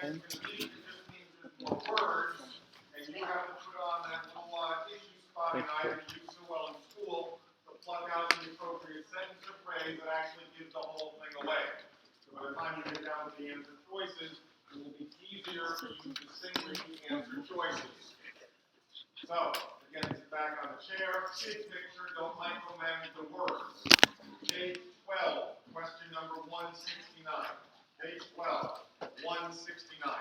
answer is going to be. It just means there's more words, and you have to put on that little issue spotting item you do so well in school to plug out the appropriate sentence or phrase that actually gives the whole thing away. So by the time you get down to the answer choices, it will be easier for you to distinguish the answer choices. So, again, sit back on the chair, big picture, don't micromanage the words. Page 12, question number 169. Page 12, 169.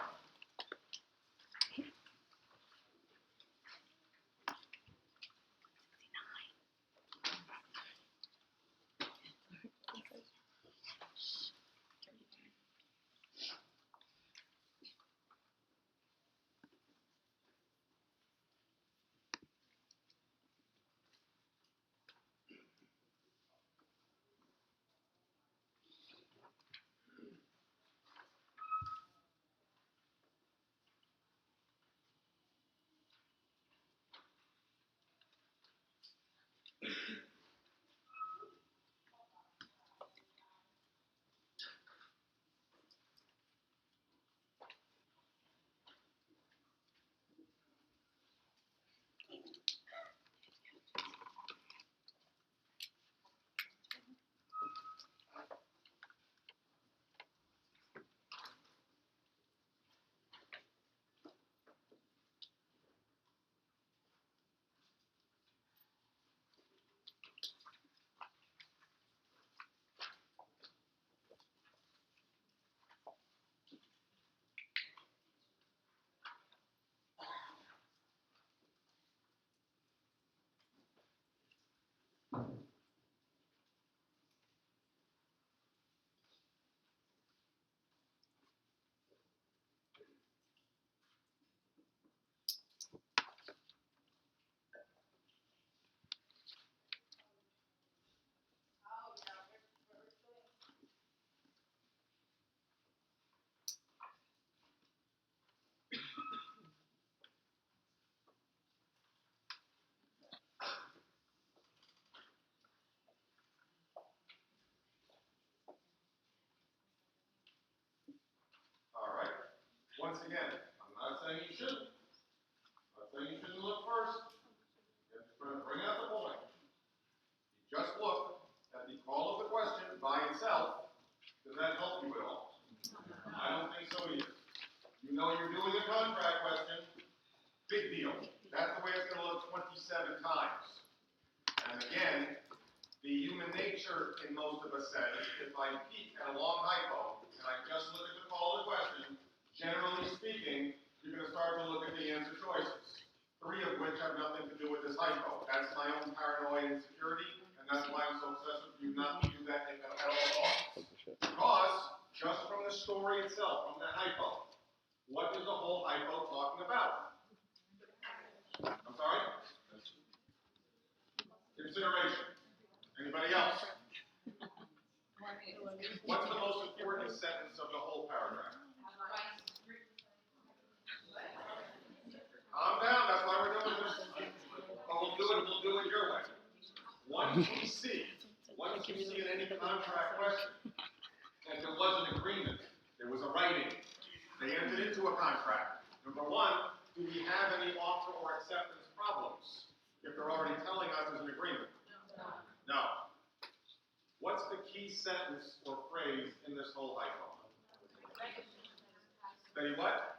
Once again, I'm not saying you shouldn't. I'm not saying you shouldn't look first. I'm just going to bring out the point. You just look at the call of the question by itself. Does that help you at all? I don't think so either. You know you're doing a contract question. Big deal. That's the way it's going to look 27 times. And again, the human nature in most of us says, if I peek at a long hypo and I just look at the call of the question, generally speaking, you're going to start to look at the answer choices, 3 of which have nothing to do with this hypo. That's my own paranoia and insecurity, and that's why I'm so obsessed with you not to do that at all costs. Because, just from the story itself, from the hypo, what is the whole hypo talking about? I'm sorry? Consideration. Anybody else? What's the most important sentence of the whole paragraph? Calm down, that's why we're doing this. But we'll do it your way. Once you see in any contract question, that there was an agreement, there was a writing, they entered into a contract. Number 1, do we have any offer or acceptance problems? If they're already telling us there's an agreement. No. What's the key sentence or phrase in this whole hypo? Say what?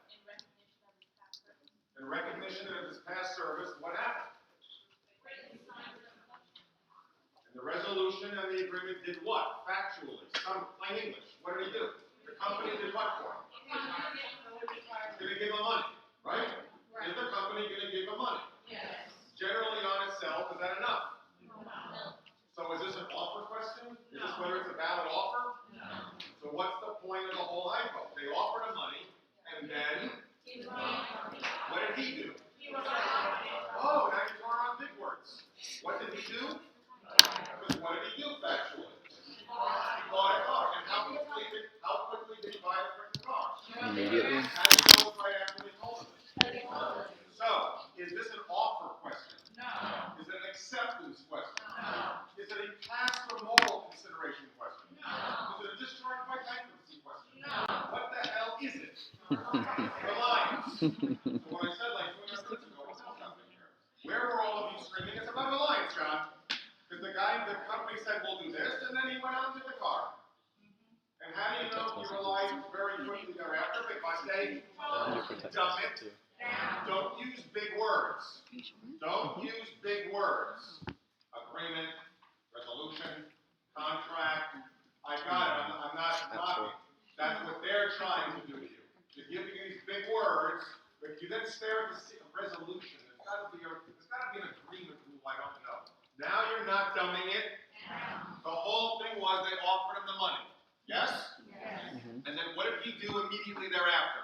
In recognition of his past service, what happened? And the resolution and the agreement did what? Factually. Some plain English. What did he do? The company did what for him? It's going to give him money, right? Is the company going to give him money? Yes. Generally on itself, is that enough? No. So is this an offer question? Is this whether it's a valid offer? No. So what's the point of the whole hypo? They offered him money, and then what did he do? Oh, now you're throwing around big words. What did he do? Because what did he do factually? He bought a car. And how quickly did he buy a freaking car? Immediately. How did he know right after they told him? So, is this an offer question? No. Is it an acceptance question? No. Is it a past or moral consideration question? No. Is it a discharge by bankruptcy question? No. What the hell is it? Reliance. So when I said like 200 minutes ago, what's happening here? Where were all of you screaming? It's about reliance, John. Because the company said we'll do this, and then he went out to the car. And how do you know he relied very quickly thereafter? Because they dumb it. Don't use big words. Don't use big words. Agreement, resolution, contract. I got it. I'm not mocking. That's what they're trying to do to you. To give you these big words, but if you then stare at the resolution, there's got to be an agreement rule. I don't know. Now you're not dumbing it. The whole thing was they offered him the money. Yes? Mm-hmm. And then what did he do immediately thereafter?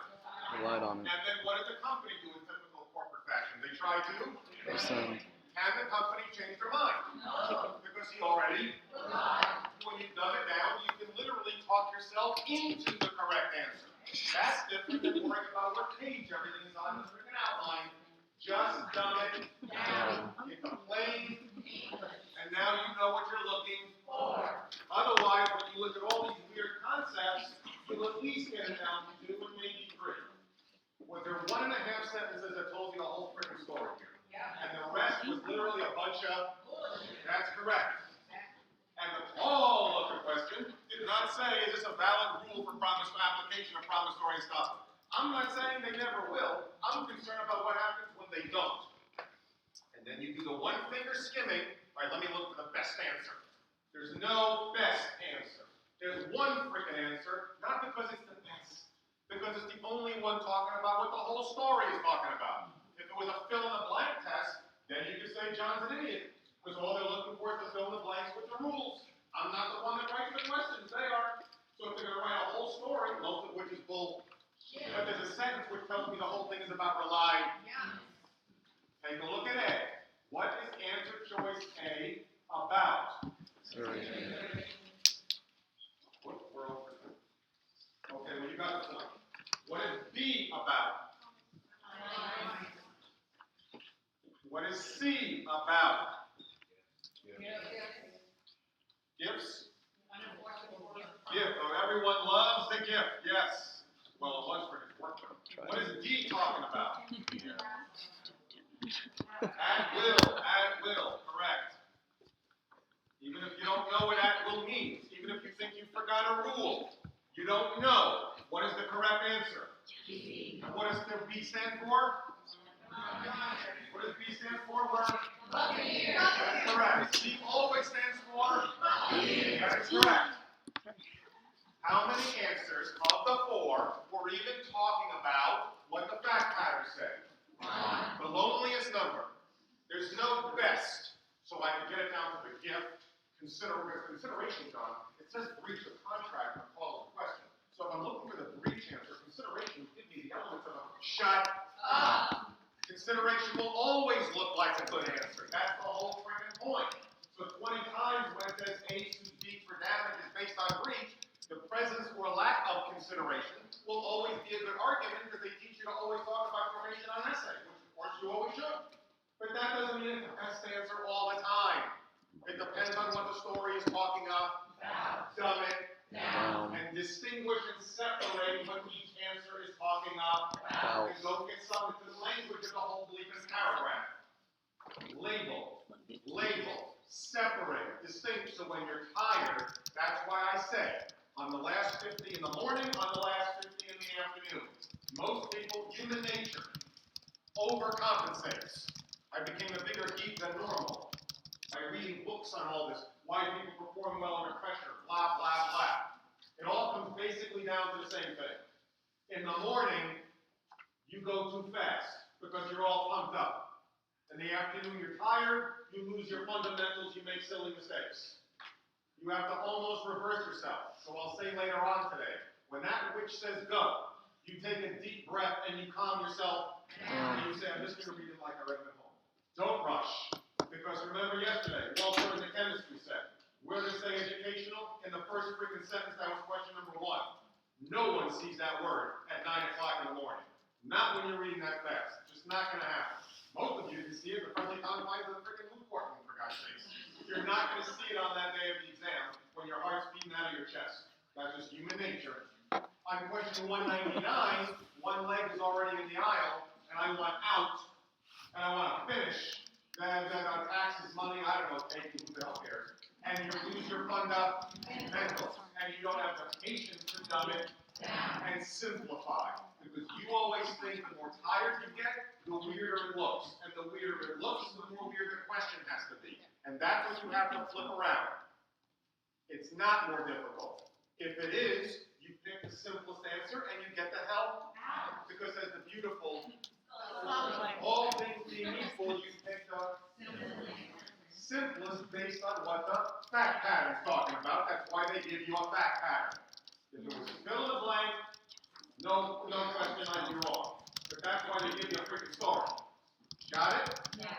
Relied on it. And then what did the company do in typical corporate fashion? They tried to? Rescind. And the company changed their mind. No. Because he already lied. When you dumb it down, you can literally talk yourself into the correct answer. That's different than worrying about what page everything is on the freaking outline. Just dumb it down. Get the plain, and now you know what you're looking for. Otherwise, when you look at all these weird concepts, you'll at least get it down to 2 and maybe 3. Was there 1.5 sentences that told you the whole freaking story here? And the rest was literally a bunch of bullshit. That's correct. And the all of the question did not say, is this a valid rule for application of promissory estoppel? I'm not saying they never will. I'm concerned about what happens when they don't. And then you do the one finger skimming. All right, let me look for the best answer. There's no best answer. There's one freaking answer, not because it's the best, because it's the only one talking about what the whole story is talking about. If it was a fill-in-the-blank test, then you could say John's an idiot, because all they're looking for is to fill in the blanks with the rules. I'm not the one that writes the questions, they are. So if they're going to write a whole story, most of which is bull, but there's a sentence which tells me the whole thing is about rely. Take a look at A. What is answer choice A about? Sorry. We're over. Okay, well you got the point. What is B about? What is C about? Gifts? Gift. Oh, everyone loves the gift. Yes. Well, it was for his work. What is D talking about? At will, correct. Even if you don't know what at will means, even if you think you forgot a rule, you don't know. What is the correct answer? B. And what does the B stand for? What does B stand for? That's correct. C always stands for? That is correct. How many answers of the 4 were even talking about what the fact pattern said? The loneliest number. There's no best, so I can get it down to the gift. Consideration, John, it says breach of contract and calls the question. So if I'm looking for the breach answer, consideration would give me the elements of a shut up. Consideration will always look like a good answer. That's the whole freaking point. So 20 times when it says A sues B for damage is based on breach, the presence or lack of consideration will always be a good argument because they teach you to always talk about formation on essay, which of course you always should. But that doesn't mean it's the best answer all the time. It depends on what the story is talking about. Dumb it down. And distinguish and separate what each answer is talking about. And don't get sunk into the language of the whole bleeping paragraph. Label, separate, distinct. So when you're tired, that's why I say, on the last 50 in the morning, on the last 50 in the afternoon. Most people, human nature, overcompensates. I became a bigger geek than normal by reading books on all this, why people perform well under pressure, blah, blah, blah. It all comes basically down to the same thing. In the morning, you go too fast because you're all pumped up. In the afternoon, you're tired, you lose your fundamentals, you make silly mistakes. You have to almost reverse yourself. So I'll say later on today, when that witch says go, you take a deep breath and you calm yourself, and you say, I'm just going to read it like I read it at home. Don't rush. Because remember yesterday, Walter in the chemistry said, where does it say educational? In the first freaking sentence, that was question number 1. No one sees that word at 9 o'clock in the morning. Not when you're reading that fast. Just not going to happen. Most of you didn't see it, the friendly confines of the freaking moot courtroom, for God's sakes. You're not going to see it on that day of the exam when your heart's beating out of your chest. That's just human nature. On question 199, one leg is already in the aisle, and I want out, and I want to finish, then taxes, money, I don't know, taking who the hell cares, and you lose your fundamental, and you don't have the patience to dumb it and simplify. Because you always think the more tired you get, the weirder it looks. And the weirder it looks, the more weird the question has to be. And that's what you have to flip around. It's not more difficult. If it is, you pick the simplest answer and you get the hell out. Because as the beautiful, all things being equal, you pick the simplest based on what the fact pattern's talking about. That's why they give you a fact pattern. If it was fill in the blank, no question I'd be wrong. But that's why they give you a freaking story. Got it? Yes.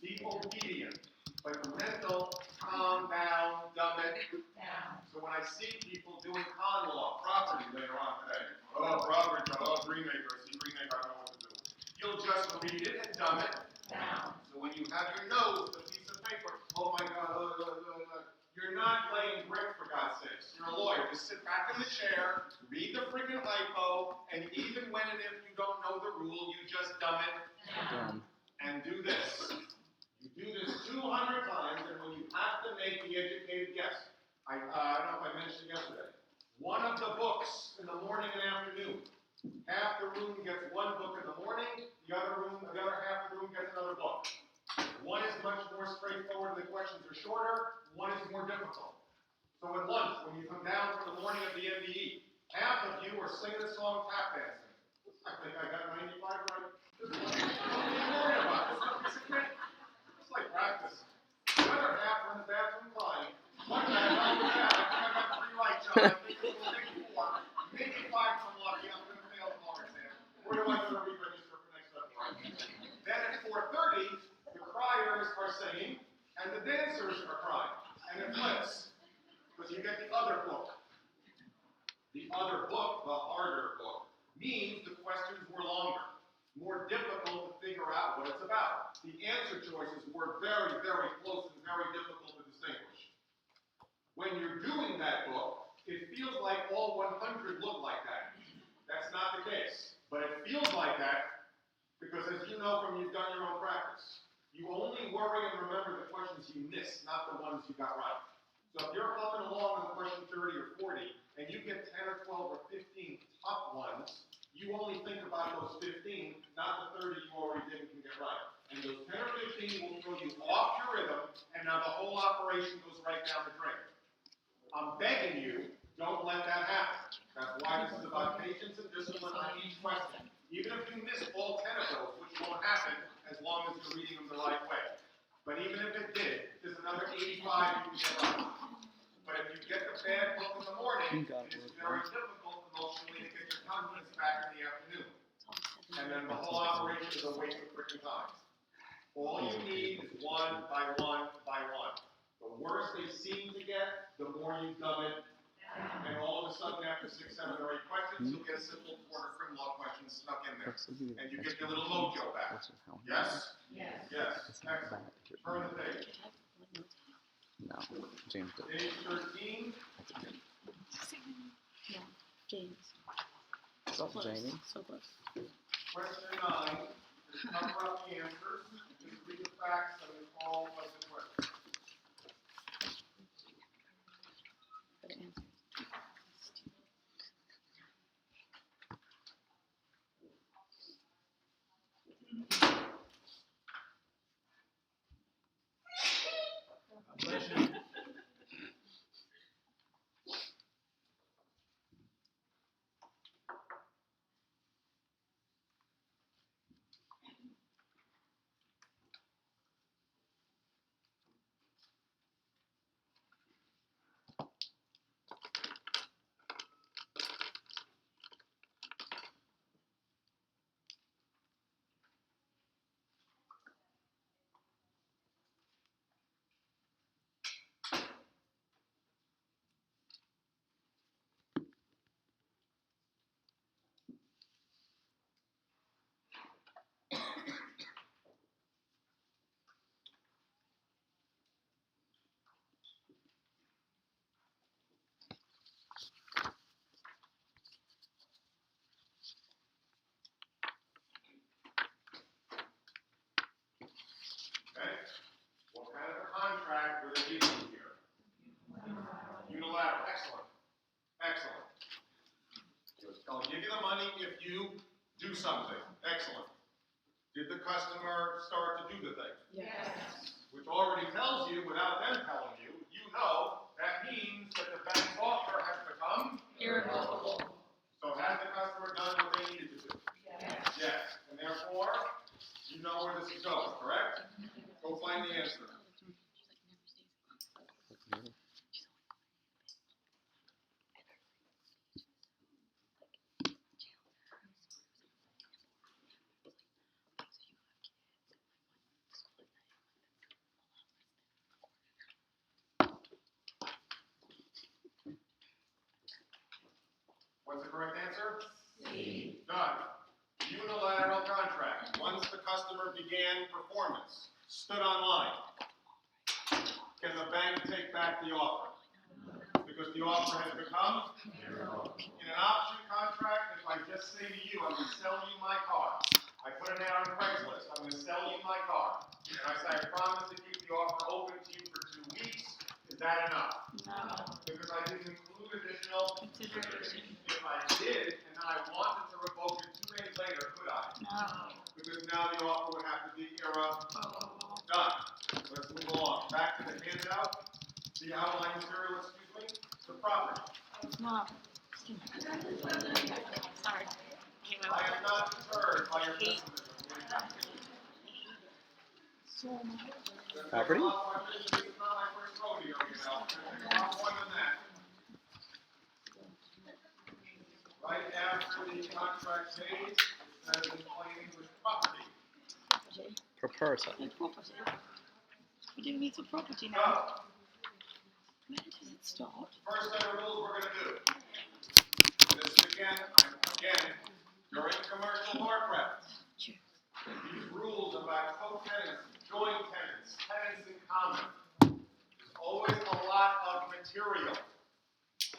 Be obedient. But the mental, calm down, dumb it down. So when I see people doing con law, property later on today, property, Greenmaker, I see Greenmaker, I don't know what to do. You'll just read it and dumb it down. So when you have your nose, the piece of paper, oh my God, you're not playing brick for God's sakes. You're a lawyer. Just sit back in the chair, read the freaking hypo, and even when and if you don't know the rule, you just dumb it down. And do this. You do this 200 times, and when you have to make the educated guess, I don't know if I mentioned yesterday, one of the books in the morning and afternoon, half the room gets one book in the morning, the other half of the room gets another book. One is much more straightforward, the questions are shorter, one is more difficult. So at lunch, when you come down for the morning of the MBE, half of you are singing a song tap dancing. I think I got 95 right. Don't be worried about this. It's like practice. The other half are in the bathroom crying. One guy, I was that. I think I got 3 right, John. I think it will take 4. Maybe 5 from lucky. I'm going to fail the bar exam. Where do I go to re-register for next February? Then at 4:30, the criers are singing, and the dancers are crying. And it flips. Because you get the other book. The other book, the harder book, means the questions were longer, more difficult to figure out what it's about. The answer choices were very, very close and very difficult to distinguish. When you're doing that book, it feels like all 100 look like that. That's not the case. But it feels like that because, as you know from you've done your own practice, you only worry and remember the questions you missed, not the ones you got right. So if you're coming along on question 30 or 40, and you get 10 or 12 or 15 tough ones, you only think about those 15, not the 30 you already did and can get right. And those 10 or 15 will throw you off your rhythm, and now the whole operation goes right down the drain. I'm begging you, don't let that happen. That's why this is about patience and discipline on each question. Even if you miss all 10 of those, which won't happen as long as you're reading them the right way. But even if it did, there's another 85 you can get right. But if you get the bad book in the morning, it's very difficult emotionally to get your confidence back in the afternoon. And then the whole operation is a waste of freaking time. All you need is one by one by one. The worse they seem to get, the more you dumb it. And all of a sudden, after 6, 7, or 8 questions, you'll get a simple quarter criminal law question stuck in there. And you get your little mojo back. Yes? Yes. Yes. Excellent. Turn the page. No, James did. Page 13. No, James. So, Jamie? So close. Question 9 is cover up the answers. Just read the facts and all of the questions. Good answer. I'll give you the money if you do something. Excellent. Did the customer start to do the thing? Yes. Which already tells you, without them telling you, you know that means that the bank's offer has become Irrevocable. So has the customer done what they needed to do? Yes. Yes. And therefore, you know where this is going, correct? Go find the answer. What's the correct answer? C. Done. Unilateral contract. Once the customer began performance, stood online, can the bank take back the offer? Because the offer has become? In an option contract, if I just say to you, I'm going to sell you my car. I put an ad on Craigslist. I'm going to sell you my car. And I say, I promise to keep the offer open to you for 2 weeks. Is that enough? No. Because I didn't include additional Consideration. If I did, and then I wanted to revoke it 2 days later, could I? No. Because now the offer would have to be irrevocable. Done. Let's move along. Back to the handout. The outline material, excuse me. The property. No. Sorry. I am not deterred by your pessimism. So much. Property? This is not my first rodeo, you know. There's a lot more than that. Right after the contract phase, it says in plain English property. Property. Property. We do need some property Go. now. Where does it start? First set of rules we're going to do. This is again, during commercial warcraft. These rules about co-tenants, joint tenants, tenants in common. There's always a lot of material.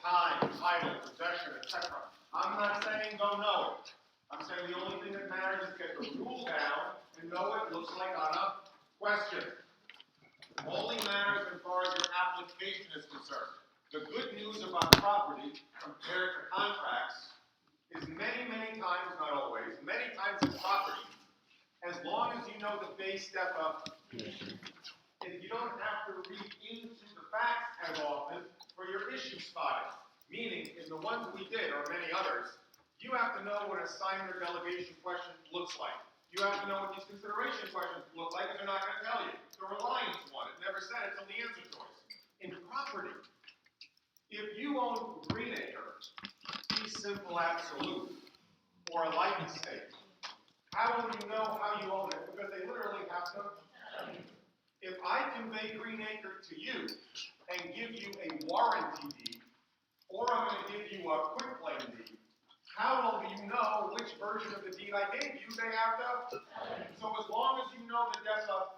Time, title, possession, etc. I'm not saying don't know it. I'm saying the only thing that matters is get the rule down and know what it looks like on a question. Only matters as far as your application is concerned. The good news about property compared to contracts is many, many times, not always, many times in property, as long as you know the base step of, and you don't have to read into the facts as often for your issue spotting. Meaning, in the ones we did, or many others, you have to know what an assignment or delegation question looks like. You have to know what these consideration questions look like, because they're not going to tell you. The reliance one, it never said it till the answer choice. In property, if you own Green Acre, fee simple absolute, or a life estate, how will you know how you own it? Because they literally have to. If I convey Green Acre to you and give you a warranty deed, or I'm going to give you a quitclaim deed, how will you know which version of the deed I gave you they have to? So as long as you know the depth of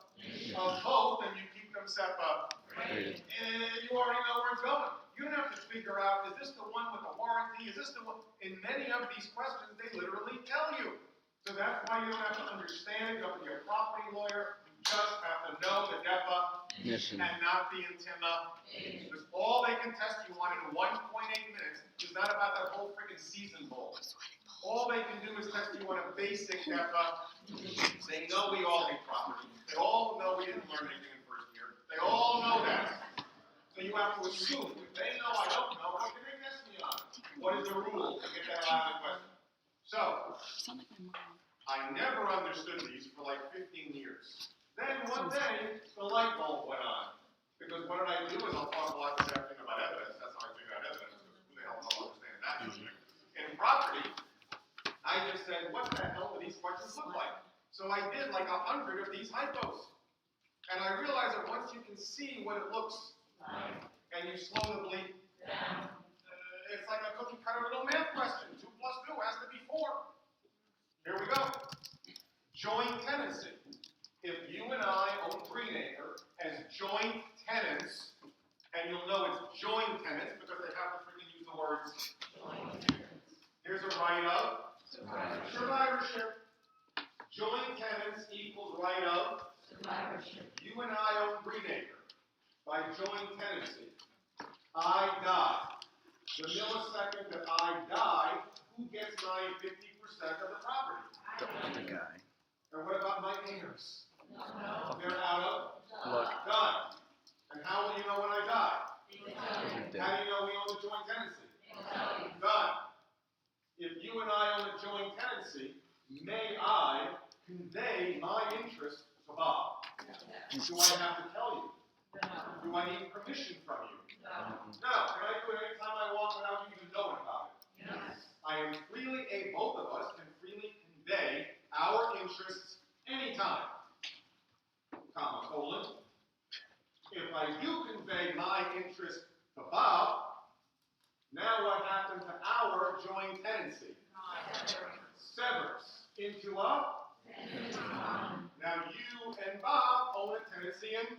both and you keep them separate, you already know where it's going. You don't have to figure out, is this the one with the warranty? Is this the one? In many of these questions, they literally tell you. So that's why you don't have to understand it. You don't have to be a property lawyer. You just have to know the definition and not the intimidation. Because all they can test you on in 1.8 minutes is not about that whole freaking season bowl. All they can do is test you on a basic definition. They know we all hate property. They all know we didn't learn anything in first year. They all know that. So you have to assume. If they know I don't know, what can they test me on? What is the rule to get that out of the question? So, I never understood these for like 15 years. Then one day, the light bulb went on. Because what did I do is I'll talk a lot this afternoon about evidence. That's how I figure out evidence. Because who the hell will understand that? In property, I just said, what the hell do these questions look like? So I did like 100 of these hypos. And I realized that once you can see what it looks like, and you slow the bleed down, it's like a cookie cutter little math question. 2 plus 2 has to be 4. Here we go. Joint tenancy. If you and I own Green Acre as joint tenants, and you'll know it's joint tenants because they have to freaking use the words joint. Here's a right of survivorship. Joint tenants equals right of survivorship. You and I own Green Acre by joint tenancy. I die. The millisecond that I die, who gets my 50% of the property. The guy. And what about my heirs? No. They're out of Look. done. And how will you know when I die? Dead. How do you know we own a joint tenancy? Done. If you and I own a joint tenancy, may I convey my interest to Bob? Do I have to tell you? Do I need permission from you? No. Can I do it anytime I want without you even knowing about it? I am freely able, both of us can freely convey our interests anytime. Comma, colon. If I do convey my interest to Bob, now what happened to our joint tenancy? Severs into a? Now you and Bob own a tenancy in?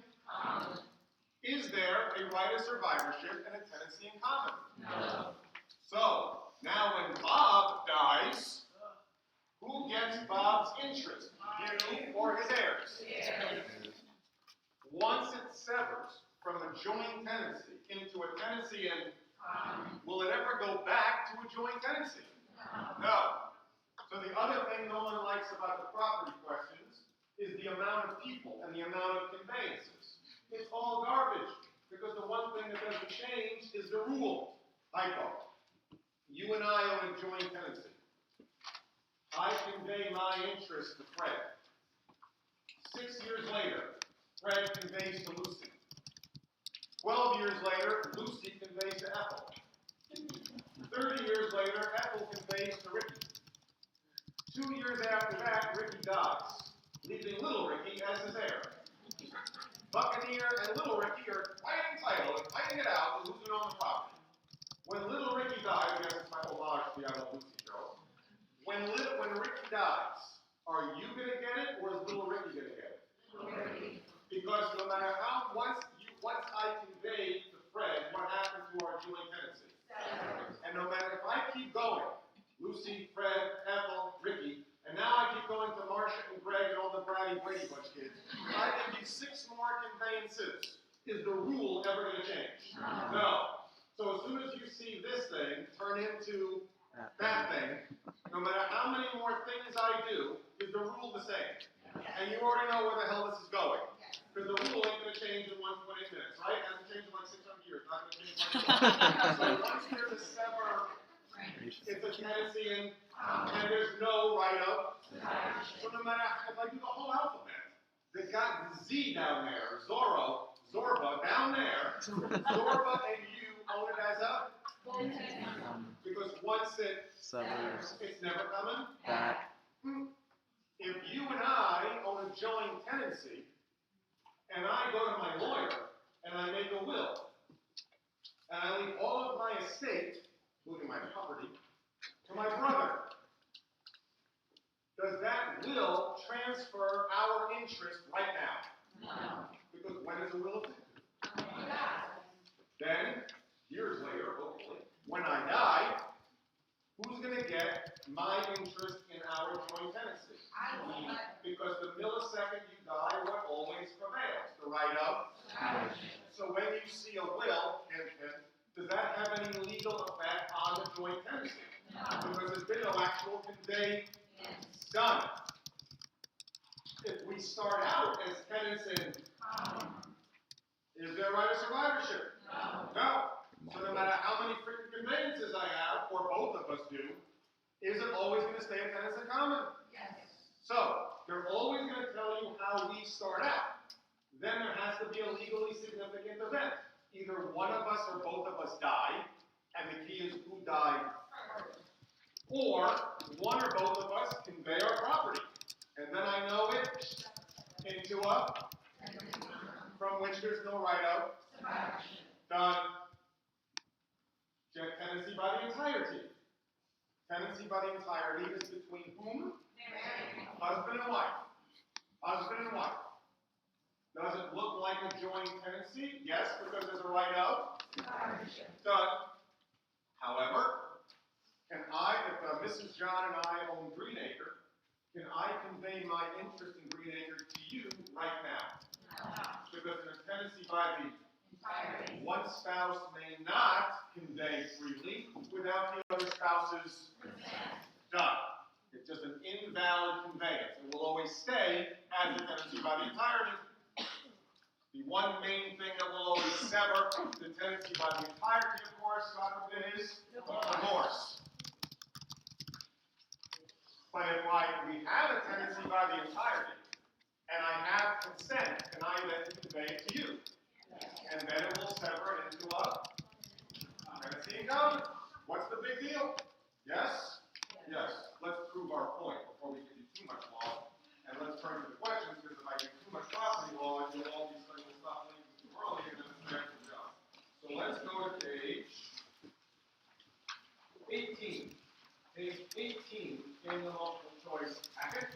Is there a right of survivorship and a tenancy in common? No. So, now when Bob dies, who gets Bob's interest? You or his heirs? Once it severs from a joint tenancy into a tenancy in, will it ever go back to a joint tenancy? No. So the other thing no one likes about the property questions is the amount of people and the amount of conveyances. It's all garbage, because the one thing that doesn't change is the rule. Hypo. You and I own a joint tenancy. I convey my interest to Fred. 6 years later, Fred conveys to Lucy. 12 years later, Lucy conveys to Ethel. 30 years later, Ethel conveys to Ricky. 2 years after that, Ricky dies, leaving little Ricky as his heir. Buccaneer and little Ricky are fighting title and fighting it out to who's going to own the property. When little Ricky dies, yes, it's my homage to the I Love Lucy show. When Ricky dies, are you going to get it, or is little Ricky going to get it? Because no matter how, once I convey to Fred what happened to our joint tenancy, and no matter if I keep going, Lucy, Fred, Ethel, Ricky, and now I keep going to Marcia and Greg and all the bratty Brady Bunch kids, I give you 6 more conveyances. Is the rule ever going to change? No. So as soon as you see this thing turn into that thing, no matter how many more things I do, is the rule the same? And you already know where the hell this is going. Because the rule ain't going to change in 1.8 minutes, right? It hasn't changed in like 600 years. Not going to change in like So once there's a sever, it's a tenancy in, and there's no right of. So no matter if I do the whole alphabet, they got Z down there, Zorba down there, Zorba and you own it as a? Because once it Severs. it's never coming Back. If you and I own a joint tenancy, and I go to my lawyer, and I make a will, and I leave all of my estate, including my property, to my brother, does that will transfer our interest right now? Because when is a will effective? Then, years later, hopefully, when I die, who's going to get my interest in our joint tenancy? Because the millisecond you die, what always prevails? The right of? So when you see a will, does that have any legal effect on the joint tenancy? Because there's been no actual convey done. If we start out as tenants in, is there a right of survivorship? No. So no matter how many freaking conveyances I have, or both of us do, is it always going to stay a tenants in common? So, they're always going to tell you how we start out. Then there has to be a legally significant event. Either one of us or both of us die, and the key is who died. Or one or both of us convey our property. And then I know it into a, from which there's no right of. Done. Tenancy by the entirety. Tenancy by the entirety is between whom? Husband and wife. Husband and wife. Does it look like a joint tenancy? Yes, because there's a right of. Done. However, can I, if Mrs. John and I own Greenacre, can I convey my interest in Greenacre to you right now? Because in a tenancy by the one spouse may not convey freely without the other spouse's. invalid conveyance. It will always stay as a tenancy by the entirety. The one main thing that will always sever the tenancy by the entirety, of course, God forbid, is divorce. But if we have a tenancy by the entirety, and I have consent, can I then convey it to you? And then it will sever it into a tenancy in common. What's the big deal? Yes? Yes. Let's prove our point before we give you too much law. And let's turn to the questions, because if I give too much property law, you'll all be studying this stuff too early, and then it's an extra job. So let's go to page 18. Page 18 in the multiple choice packet.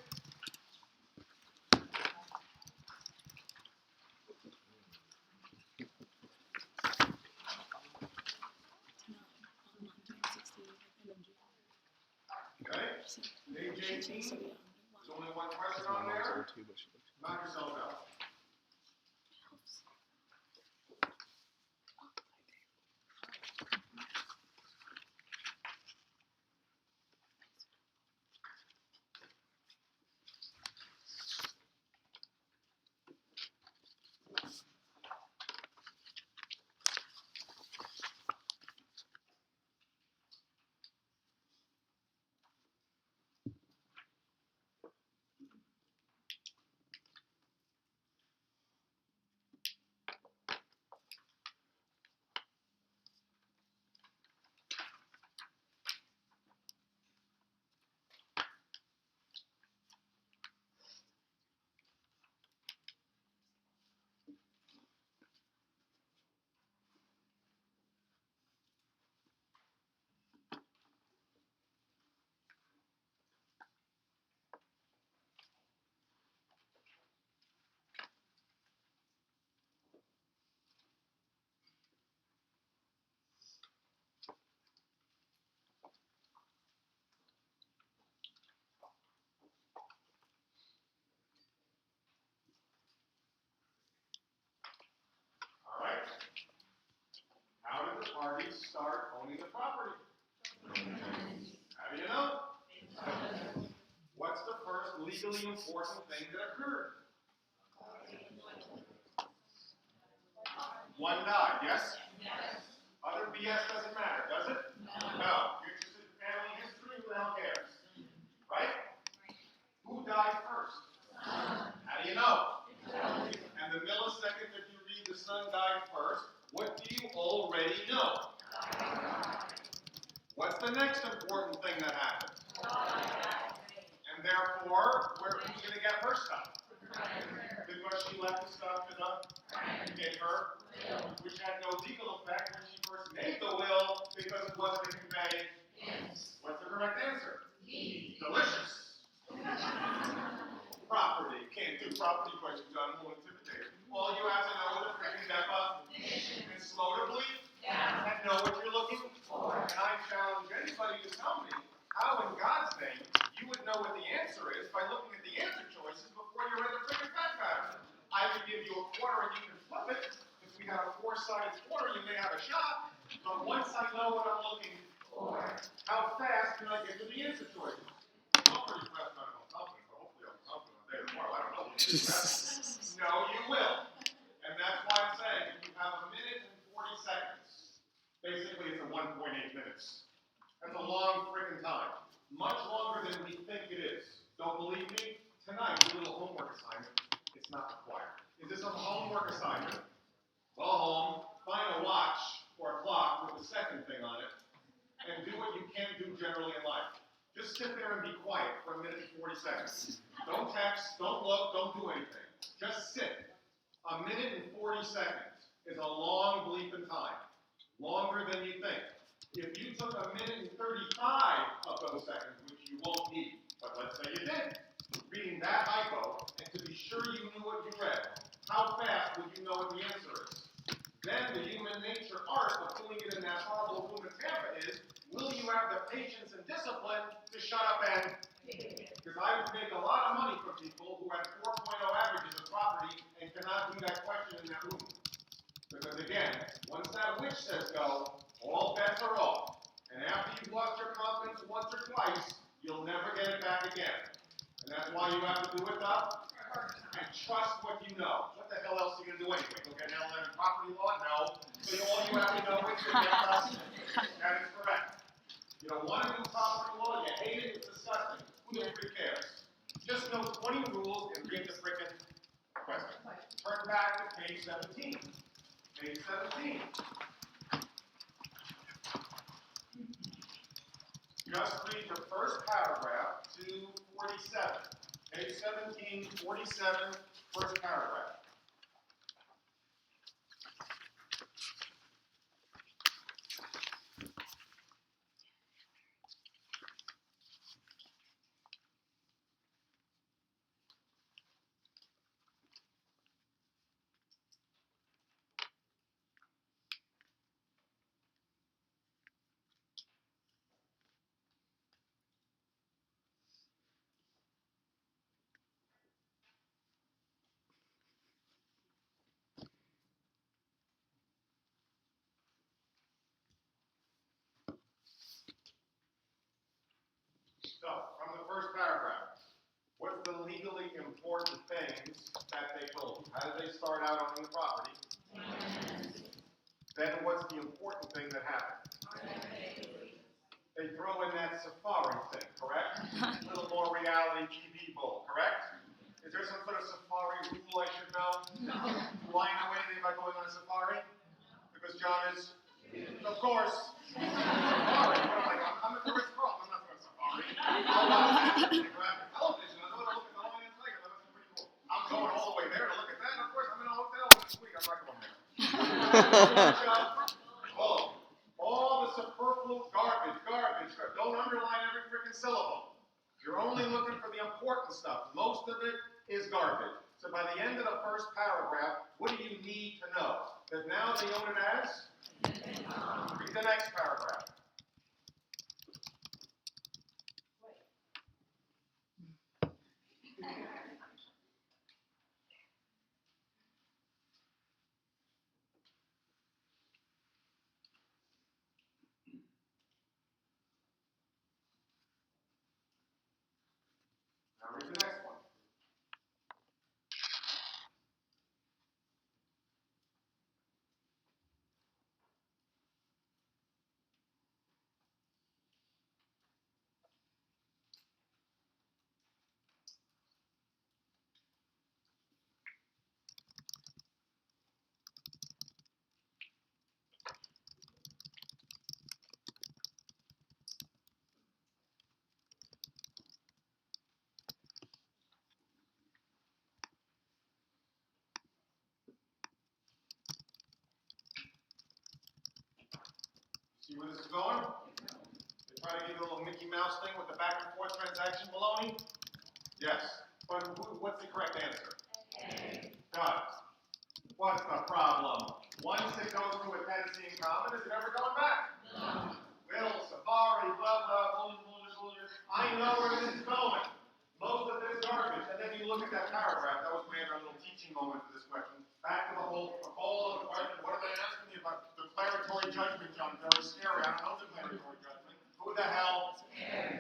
Okay, page 18. There's only one question on there. Knock yourself out. How did the parties start owning the property? How do you know? What's the first legally important thing that occurred? One died, yes? Other BS doesn't matter, does it? No. You're interested in family history, who the hell cares? Right? Who died first? How do you know? And the millisecond that you read the son died first, what do you already know? What's the next important thing that happened? And therefore, who's going to get her stuff? Because she left the stuff to the giver, which had no legal effect when she first made the will because it wasn't a conveyed. What's the correct answer? Delicious. Property. Can't do property questions on more intimidating. All you have to know is the freaking definition and slow to bleed and know what you're looking for. And I challenge anybody to tell me how in God's name you would know what the answer is by looking at the answer choices before you read the freaking fact pattern. I could give you a quarter and you can flip it. If we have a four-sided quarter, you may have a shot. But once I know what I'm looking for, how fast can I get to the answer choices? I'm pretty fast, not confident, but hopefully I'm confident there tomorrow. I don't know. No, you will. And that's why I'm saying if you have a minute and 40 seconds, basically it's a 1.8 minutes. That's a long freaking time. Much longer than we think it is. Don't believe me? Tonight, do a little homework assignment. It's not required. Is this a homework assignment? Go home, find a watch or a clock with a second thing on it, and do what you can't do generally in life. Just sit there and be quiet for a minute and 40 seconds. Don't text, don't look, don't do anything. Just sit. A minute and 40 seconds is a long bleeping time. Longer than you think. If you took a minute and 35 of those seconds, which you won't need, but let's say you did, reading that hypo, and to be sure you knew what you read, how fast would you know what the answer is? Then the human nature art of doing it in that horrible room at Tampa is, will you have the patience and discipline to shut up and... Because I would make a lot of money from people who had 4.0 averages of property and cannot do that question in that room. Because again, once that witch says go, all bets are off. And after you've lost your confidence once or twice, you'll never get it back again. And that's why you have to do it up and trust what you know. What the hell else are you going to do anyway? Go get an LLM in property law? No. So all you have to know is to get us. That is correct. You don't want to do property law, you hate it, it's disgusting. Who cares? Just know 20 rules and read the frickin' question. Turn back to page 17. Page 17. Just read the first paragraph to 47. Page 17, 47, first paragraph. So, from the first paragraph, what's the legally important things that they told you? How did they start out owning the property? Then what's the important thing that happened? They throw in that safari thing, correct? A little more reality TV bull, correct? Is there some sort of safari rule I should know? No. Do I know anything about going on a safari? Because John is, of course, safari. I'm a tourist girl. I'm not going to safari. Television. I know to look at the Hawaiian Tiger. That looks pretty cool. I'm going all the way there to look at that. Of course, I'm in a hotel this week. I'm not going there. All the superfluous garbage. Don't underline every freaking syllable. You're only looking for the important stuff. Most of it is garbage. So by the end of the first paragraph, what do you need to know? That now they own it as? Read the next paragraph. Now read the next one. See where this is going? They try to give you a little Mickey Mouse thing with the back and forth transaction baloney? Yes. But what's the correct answer? Got it. What's the problem? Once it goes to a tenancy in common, is it ever going back? No. Will, safari, blah, blah, bullshit. I know where this is going. Most of it is garbage. And then you look at that paragraph. That was my little teaching moment for this question. Back to the whole of the question. What are they asking me about? Declaratory judgment, John. Very scary. I don't know declaratory judgment. Who the hell?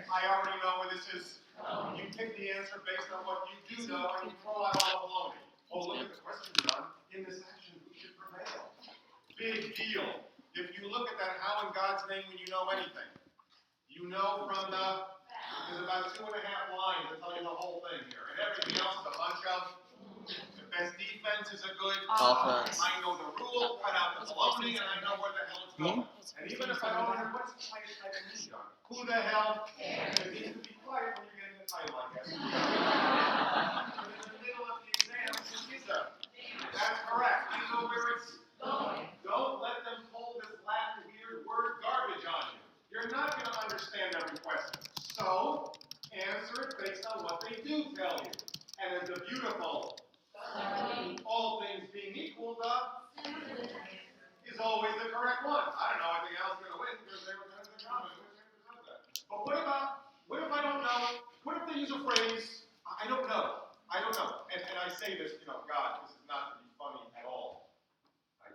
I already know where this is. You pick the answer based on what you do know, and you throw out all the baloney. Oh, look at the question, John. In this action, who should prevail? Big deal. If you look at that, how in God's name would you know anything? You know from there's about 2.5 lines that tell you the whole thing here. And everything else is a bunch of, the best defense is a good offense. I know the rule, cut out the baloney, and I know where the hell it's going. And even if I don't know what's the quietest I can need, John? Who the hell cares? It needs to be quiet when you're getting the title, I guess. But in the middle of the exam, that's correct. I know where it's going. Don't let them pull this Latin weird word garbage on you. You're not going to understand every question. So, answer it based on what they do tell you. And it's a beautiful, all things being equal, is always the correct one. I don't know, I think Al's going to win because they were kind of the common. But what if I don't know? What if they use a phrase, I don't know. And I say this, God, this is not to be funny at all.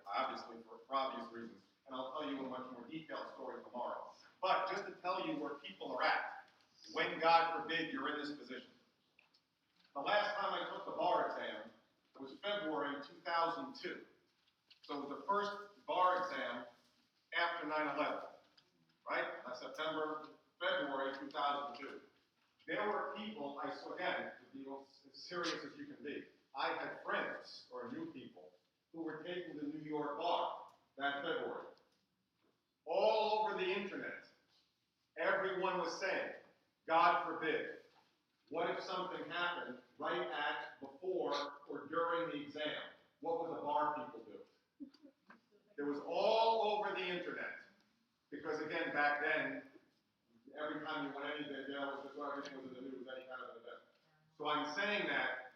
Obviously, for obvious reasons. And I'll tell you a much more detailed story tomorrow. But just to tell you where people are at, when God forbid, you're in this position. The last time I took the bar exam was February 2002. So it was the first bar exam after 9/11, right? That's September, February 2002. There were people, again, to be as serious as you can be, I had friends or knew people who were taking the New York bar that February. All over the internet, everyone was saying, God forbid, what if something happened right at, before, or during the exam? What would the bar people do? It was all over the internet. Because again, back then, every time you went anywhere, everything was in the news, any kind of an event. So I'm saying that,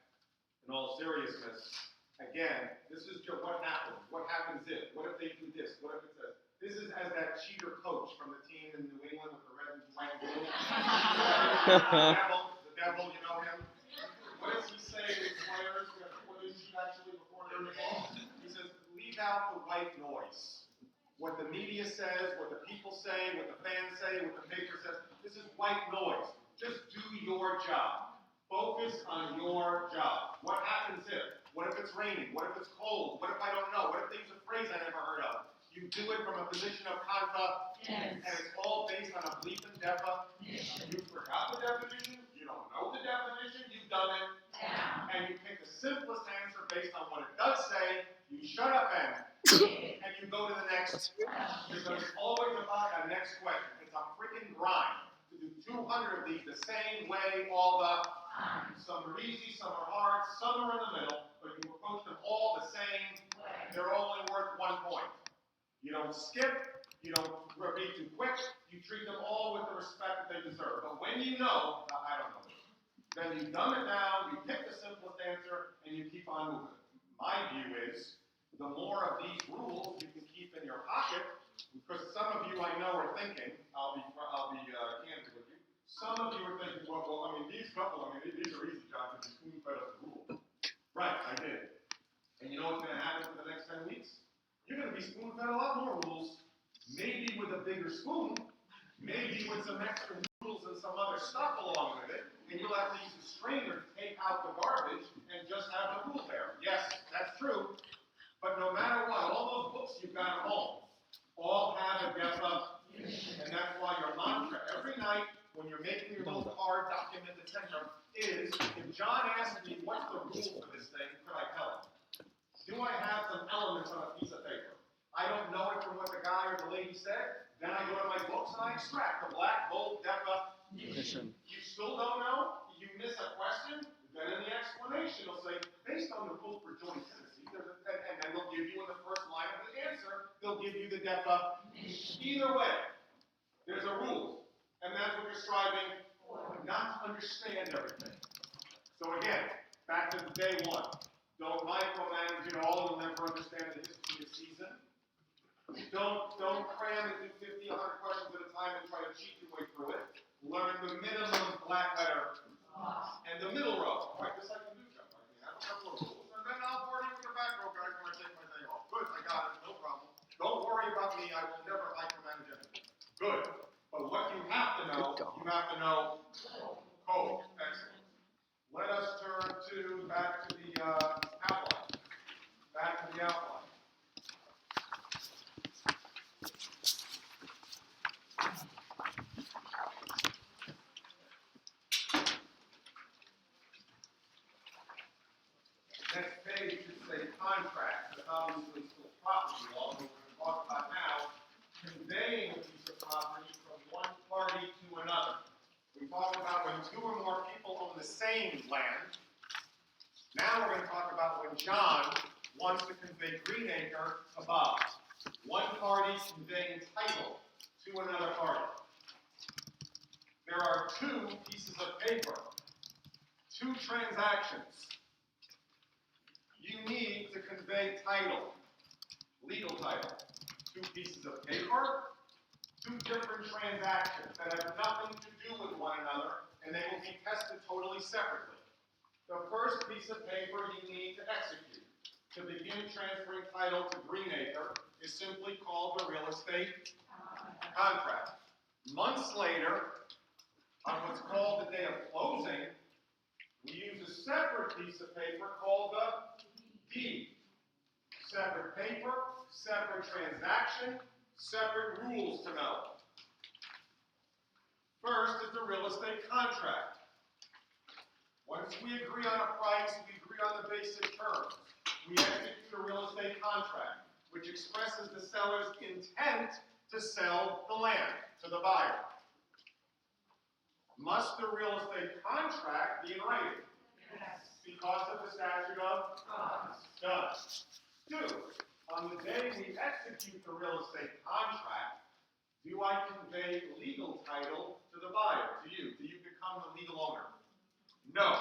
in all seriousness, again, this is just what happens. What happens if? What if they do this? What if it says? This is as that cheater coach from the team in New England with the red and white and blue. The devil, you know him. What does he say to his players when they cheat actually before they're in the ball? He says, leave out the white noise. What the media says, what the people say, what the fans say, what the paper says, this is white noise. Just do your job. Focus on your job. What happens if? What if it's raining? What if it's cold? What if I don't know? What if they use a phrase I never heard of? You do it from a position of confidence, and it's all based on a belief in definition. You forgot the definition, you don't know the definition, you've done it, and you pick the simplest answer based on what it does say, you shut up and you go to the next, because it's always about a next question. It's a freaking grind to do 200 of these the same way all the time. Some are easy, some are hard, some are in the middle, but you approach them all the same way. They're only worth 1 point. You don't skip, you don't be too quick, you treat them all with the respect that they deserve. But when you know, I don't know, then you dumb it down, you pick the simplest answer, and you keep on moving. My view is, the more of these rules you can keep in your pocket, because some of you I know are thinking, I'll be candid with you, some of you are thinking, well, I mean, these are easy, John, because you spoon-fed us the rule. Right, I did. And you know what's going to happen for the next 10 weeks? You're going to be spoon-fed a lot more rules, maybe with a bigger spoon, maybe with some extra noodles and some other stuff along with it, and you'll have to use a strainer to take out the garbage and just have the rule there. Yes, that's true, but no matter what, all those books you've got at home all have a definition, and that's why your mantra every night when you're making your little card document, etc., is, if John asked me what's the rule for this thing, could I tell him? Do I have some elements on a piece of paper? I don't know it from what the guy or the lady said. Then I go to my books and I extract the black, bold, definition. You still don't know? You miss a question? Then in the explanation, it'll say, based on the rule for joint tenancy, and then they'll give you in the first line of the answer, they'll give you the definition. Either way, there's a rule. And that's what you're striving for, not to understand everything. So again, back to the day one. Don't micromanage it all and never understand the history of the season. Don't cram and do 50, 100 questions at a time and try to cheat your way through it. Learn the minimum black letter and the middle row. Right, just like the new jump. I mean, have a couple of rules, and then I'll party with the back row guys when I take my day off. Good, I got it, no problem. Don't worry about me, I will never micromanage anything. Good. But what you have to know code. Excellent. Let us turn back to the outline. Back to the outline. Next page should say contract. That's obviously still property law, but we're going to talk about now conveying a piece of property from one party to another. We talked about when 2 or more people own the same land. Now we're going to talk about when John wants to convey Greenacre to Bob. One party conveying title to another party. There are 2 pieces of paper, 2 transactions. You need to convey title, legal title. 2 pieces of paper, 2 different transactions that have nothing to do with one another, and they will be tested totally separately. The first piece of paper you need to execute to begin transferring title to Greenacre is simply called the real estate contract. Months later, On what's called the day of closing, we use a separate piece of paper called the deed. Separate paper, separate transaction, separate rules to know. First is the real estate contract. Once we agree on a price, we agree on the basic terms. We execute a real estate contract, which expresses the seller's intent to sell the land to the buyer. Must the real estate contract be in writing? Yes. Because of the statute of does. 2. On the day we execute the real estate contract, do I convey legal title to the buyer, to you? Do you become the legal owner? No.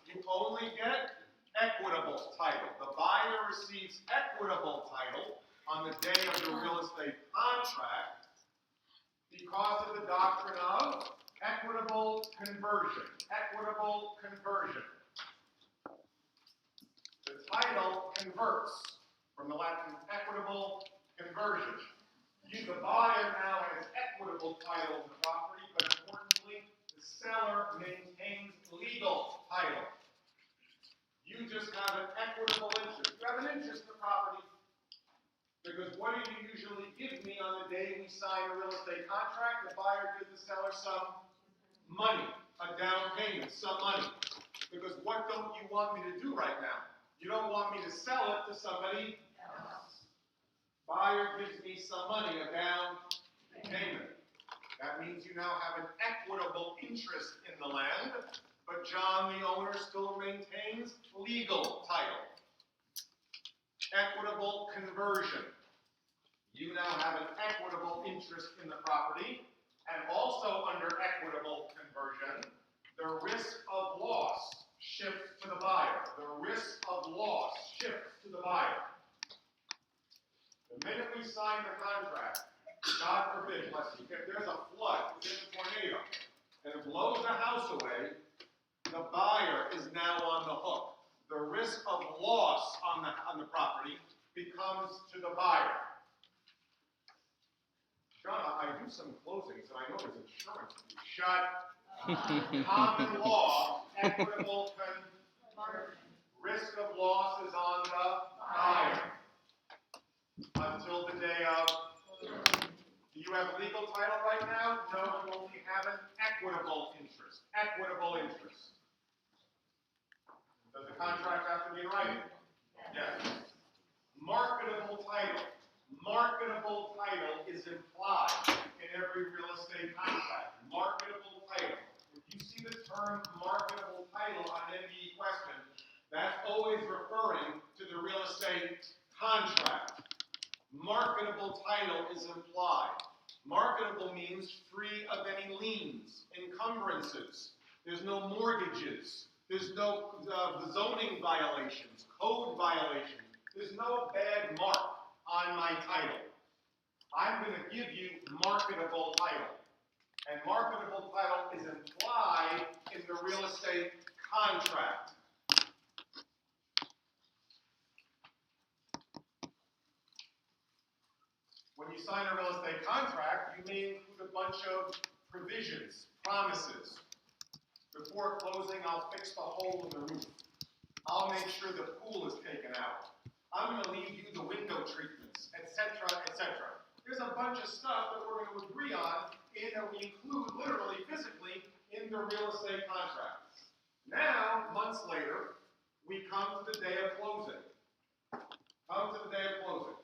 You only get equitable title. The buyer receives equitable title on the day of the real estate contract because of the doctrine of equitable conversion. Equitable conversion. The title converts from the Latin equitable conversion. You, the buyer, now has equitable title of the property, but importantly, the seller maintains legal title. You just have an equitable interest. You have an interest in the property because what do you usually give me on the day we sign a real estate contract? The buyer gives the seller some money, a down payment, some money. Because what don't you want me to do right now? You don't want me to sell it to somebody else. Buyer gives me some money, a down payment. That means you now have an equitable interest in the land, but John, the owner, still maintains legal title. Equitable conversion. You now have an equitable interest in the property, and also under equitable conversion, the risk of loss shifts to the buyer. The risk of loss shifts to the buyer. The minute we sign the contract, God forbid, bless you, if there's a flood, if there's a tornado, and it blows the house away, the buyer is now on the hook. The risk of loss on the property becomes to the buyer. John, I do some closings, and I know there's insurance to be shut. Common law, equitable conversion. Risk of loss is on the buyer. Until the day of. Do you have legal title right now? No, you only have an equitable interest. Equitable interest. Does the contract have to be in writing? Yes. Marketable title. Marketable title is implied in every real estate contract. Marketable title. If you see the term marketable title on an MBE question, that's always referring to the real estate contract. Marketable title is implied. Marketable means free of any liens, encumbrances. There's no mortgages. There's no zoning violations, code violations. There's no bad mark on my title. I'm going to give you marketable title. And marketable title is implied in the real estate contract. When you sign a real estate contract, you may include a bunch of provisions, promises. Before closing, I'll fix the hole in the roof. I'll make sure the pool is taken out. I'm going to leave you the window treatments, etc., etc. There's a bunch of stuff that we're going to agree on and that we include literally, physically, in the real estate contract. Now, months later, we come to the day of closing. Come to the day of closing.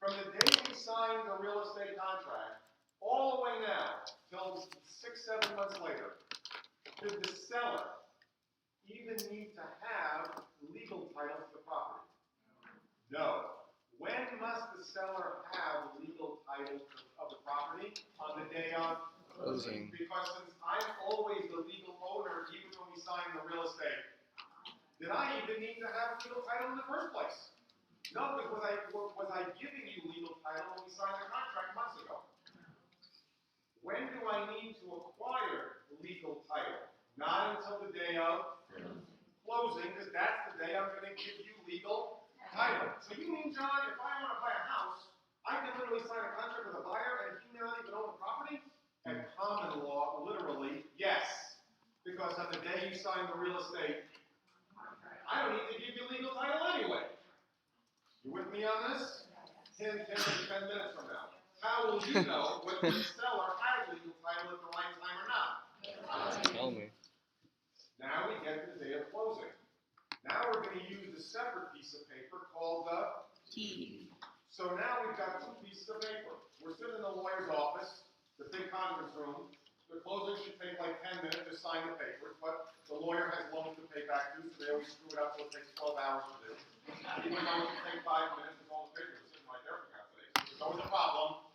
From the day we sign the real estate contract, all the way now, till 6-7 months later, does the seller even need to have legal title to the property? No. When must the seller have legal title of the property? On the day of closing. Because since I'm always the legal owner, even when we sign the real estate, did I even need to have legal title in the first place? No, because was I giving you legal title when we signed the contract months ago? When do I need to acquire legal title? Not until the day of closing, because that's the day I'm going to give you legal title. So you mean, John, if I want to buy a house, I can literally sign a contract with a buyer and he may not even own the property? At common law, literally, yes. on the day you sign the real estate, I don't need to give you legal title anyway. You with me on this? 10 minutes from now. How will you know whether the seller has legal title at the right time or not? Tell me. Now we get to the day of closing. Now we're going to use a separate piece of paper called the Deed. So now we've got two pieces of paper. We're sitting in the lawyer's office, the big conference room. The closing should take like 10 minutes to sign the papers, but the lawyer has loans to pay back to, so they always screw it up so it takes 12 hours to do. Even though it can take 5 minutes if all the papers are sitting right there for calculation. There's always a problem.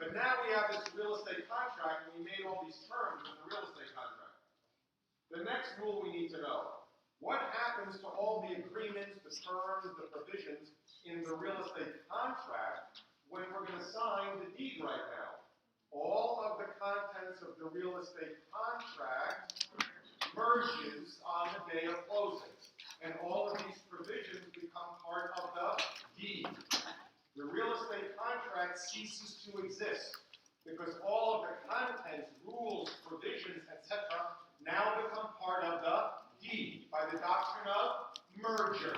But now we have this real estate contract, and we made all these terms in the real estate contract. The next rule we need to know. What happens to all the agreements, the terms, the provisions in the real estate contract when we're going to sign the deed right now? All of the contents of the real estate contract merges on the day of closing. And all of these provisions become part of the deed. The real estate contract ceases to exist because all of the contents, rules, provisions, etc. now become part of the deed by the doctrine of merger.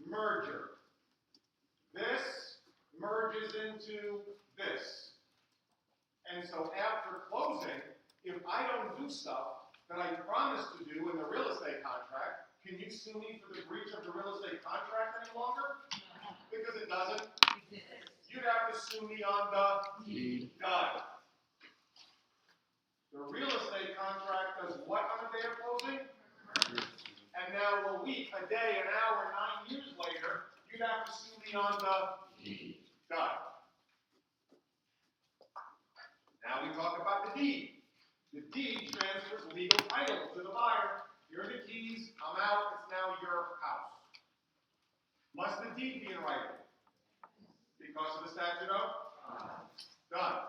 Merger. This merges into this. And so after closing, if I don't do stuff that I promised to do in the real estate contract, can you sue me for the breach of the real estate contract any longer? Because it doesn't. You'd have to sue me on the Deed. done. The real estate contract does what on the day of closing? And now a week, a day, an hour, 9 years later, you'd have to sue me on the done. Now we talk about the deed. The deed transfers legal title to the buyer. Here are the keys. I'm out. It's now your house. Must the deed be in writing? Because of the statute of? Done.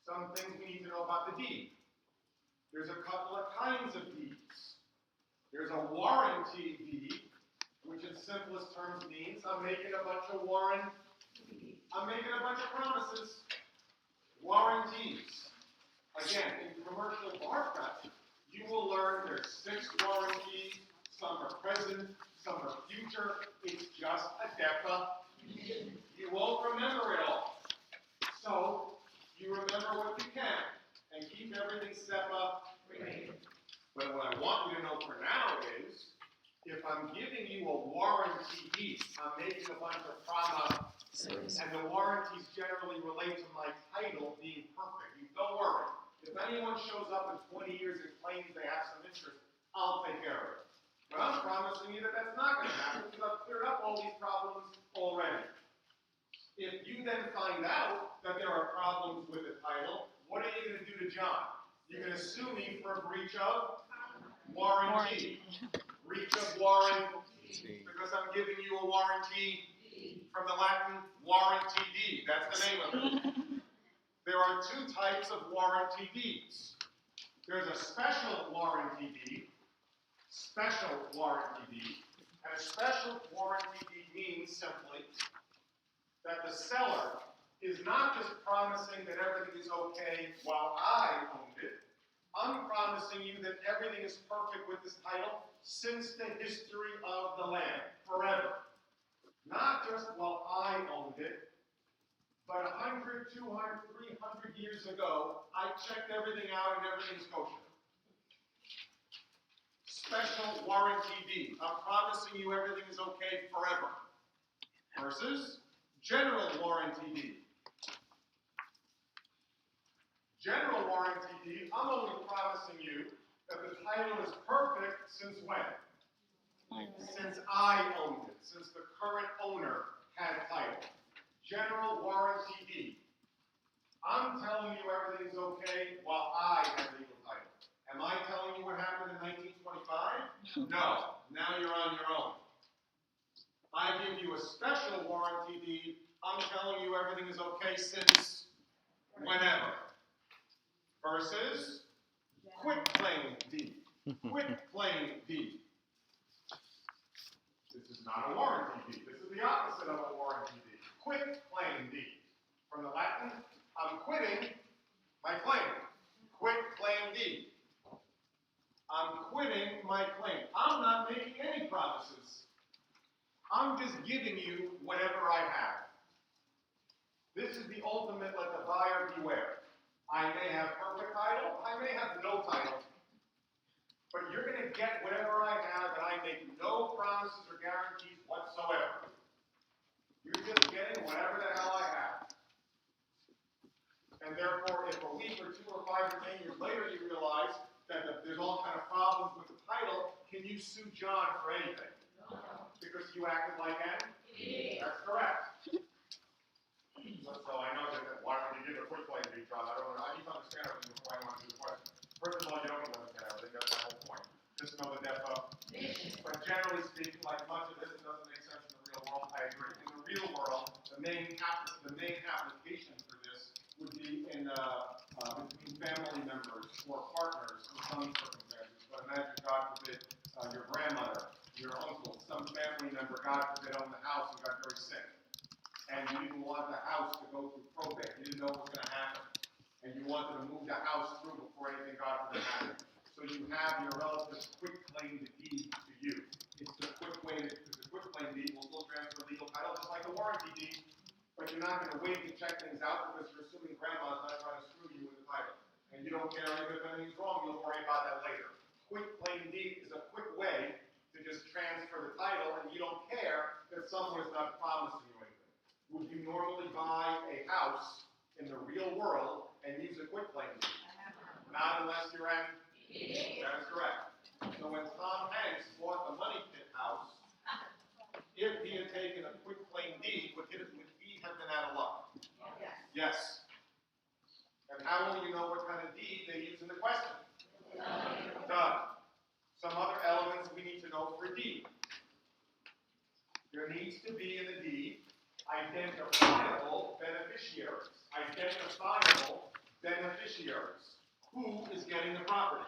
Some things we need to know about the deed. There's a couple of kinds of deeds. There's a warranty deed, which in simplest terms means I'm making a bunch of promises. Warranties. Again, in commercial bar prep, you will learn there's 6 warranties. Some are present, some are future. It's just a definition. You won't remember it all. So, you remember what you can and keep everything separated. But what I want you to know for now is, if I'm giving you a warranty deed, I'm making a bunch of promises, and the warranties generally relate to my title being perfect. You don't worry. If anyone shows up in 20 years and claims they have some interest, I'll take care of it. But I'm promising you that that's not going to happen because I've cleared up all these problems already. If you then find out that there are problems with the title, what are you going to do to John? You're going to sue me for a breach of warranty. Breach of warranty. Because I'm giving you a warranty from the Latin warranty deed. That's the name of it. There are 2 types of warranty deeds. There's a special warranty deed. Special warranty deed. And a special warranty deed means simply that the seller is not just promising that everything is okay while I owned it. I'm promising you that everything is perfect with this title since the history of the land, forever. Not just while I owned it, but 100, 200, 300 years ago, I checked everything out and everything's kosher. Special warranty deed. I'm promising you everything is okay forever. Versus general warranty deed. General warranty deed, I'm only promising you that the title is perfect since when? Since I owned it, since the current owner had title. General warranty deed. I'm telling you everything's okay while I have legal title. Am I telling you what happened in 1925? No. Now you're on your own. I give you a special warranty deed. I'm telling you everything is okay since whenever. Versus quit claim deed. Quit claim deed. This is not a warranty deed. This is the opposite of a warranty deed. Quit claim deed. From the Latin, I'm quitting my claim. Quit claim deed. I'm quitting my claim. I'm not making any promises. I'm just giving you whatever I have. This is the ultimate, let the buyer beware. I may have perfect title, I may have no title, but you're going to get whatever I have, and I make no promises or guarantees whatsoever. You're just getting whatever the hell I have. And therefore, if a week or 2 or 5 or 10 years later you realize that there's all kind of problems with the title, can you sue John for anything? No. Because you acted like an idiot. That's correct. So I know that why would you give a quick claim to John? I need to understand everything before I want to do the question. First of all, you don't need to understand everything. That's my whole point. Just know the definition. But generally speaking, like much of this, it doesn't make sense in the real world. I agree. In the real world, the main application for this would be in between family members or partners in some circumstances. But imagine, God forbid, your grandmother, your uncle, some family member, God forbid, owned the house and got very sick. And you didn't want the house to go through probate. You didn't know what was going to happen. And you wanted to move the house through before anything God forbid happened. So you have your relative's quick claim deed to you. It's the quick way, because the quick claim deed will still transfer legal title just like a warranty deed. But you're not going to wait to check things out because you're assuming grandma's not trying to screw you with the title. And you don't care if anything's wrong, you'll worry about that later. Quick claim deed is a quick way to just transfer the title, and you don't care that someone is not promising you anything. Would you normally buy a house in the real world and use a quick claim deed? Not unless you're an idiot. That is correct. So when Tom Hanks bought the Money Pit house, if he had taken a quick claim deed, would he have been out of luck? Yes. And how will you know what kind of deed they use in the question? Done. Some other elements we need to know for a deed. There needs to be in the deed identifiable beneficiaries. Identifiable beneficiaries. Who is getting the property?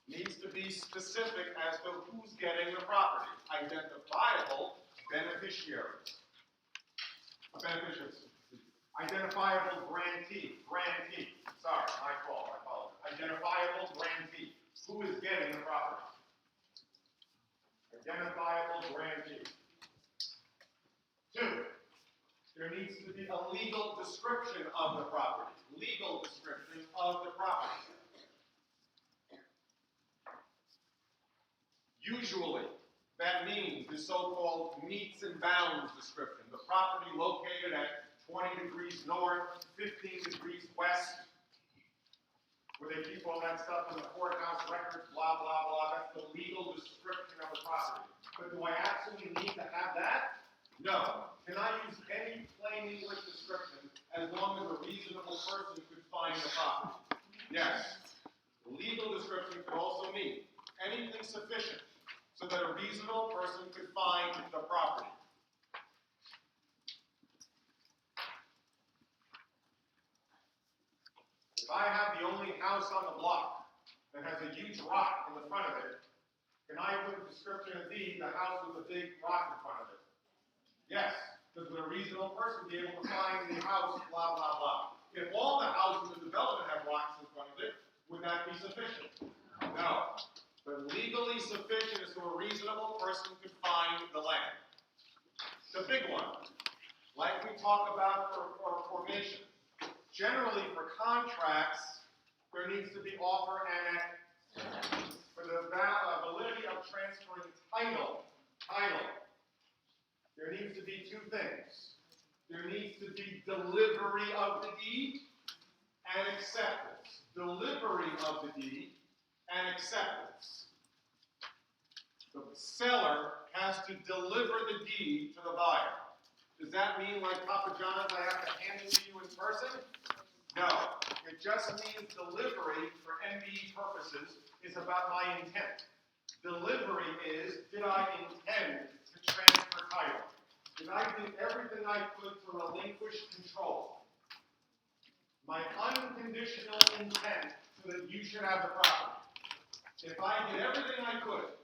Needs to be specific as to who's getting the property. Identifiable beneficiaries. Beneficiaries. Identifiable grantee. Grantee. Sorry, my fault. I apologize. Identifiable grantee. Who is getting the property? Identifiable grantee. 2, there needs to be a legal description of the property. Legal description of the property. Usually, that means the so-called meets and bounds description. The property located at 20 degrees north, 15 degrees west, where they keep all that stuff in the courthouse records, blah, blah, blah. That's the legal description of the property. But do I absolutely need to have that? No. Can I use any plain English description as long as a reasonable person could find the property? Yes. Legal description could also mean anything sufficient so that a reasonable person could find the property. If I have the only house on the block that has a huge rock in the front of it, can I put a description of the house with a big rock in front of it? Yes, because would a reasonable person be able to find the house, blah, blah, blah. If all the houses in the development have rocks in front of it, would that be sufficient? No. But legally sufficient is so a reasonable person could find the land. The big one, like we talk about for formation. Generally, for contracts, there needs to be offer and for the validity of transferring title, there needs to be 2 things. There needs to be delivery of the deed and acceptance. Delivery of the deed and acceptance. The seller has to deliver the deed to the buyer. Does that mean, like Papa John's, I have to hand it to you in person? No. It just means delivery for MBE purposes is about my intent. Delivery is, did I intend to transfer title? Did I do everything I could to relinquish control? My unconditional intent so that you should have the property. If I did everything I could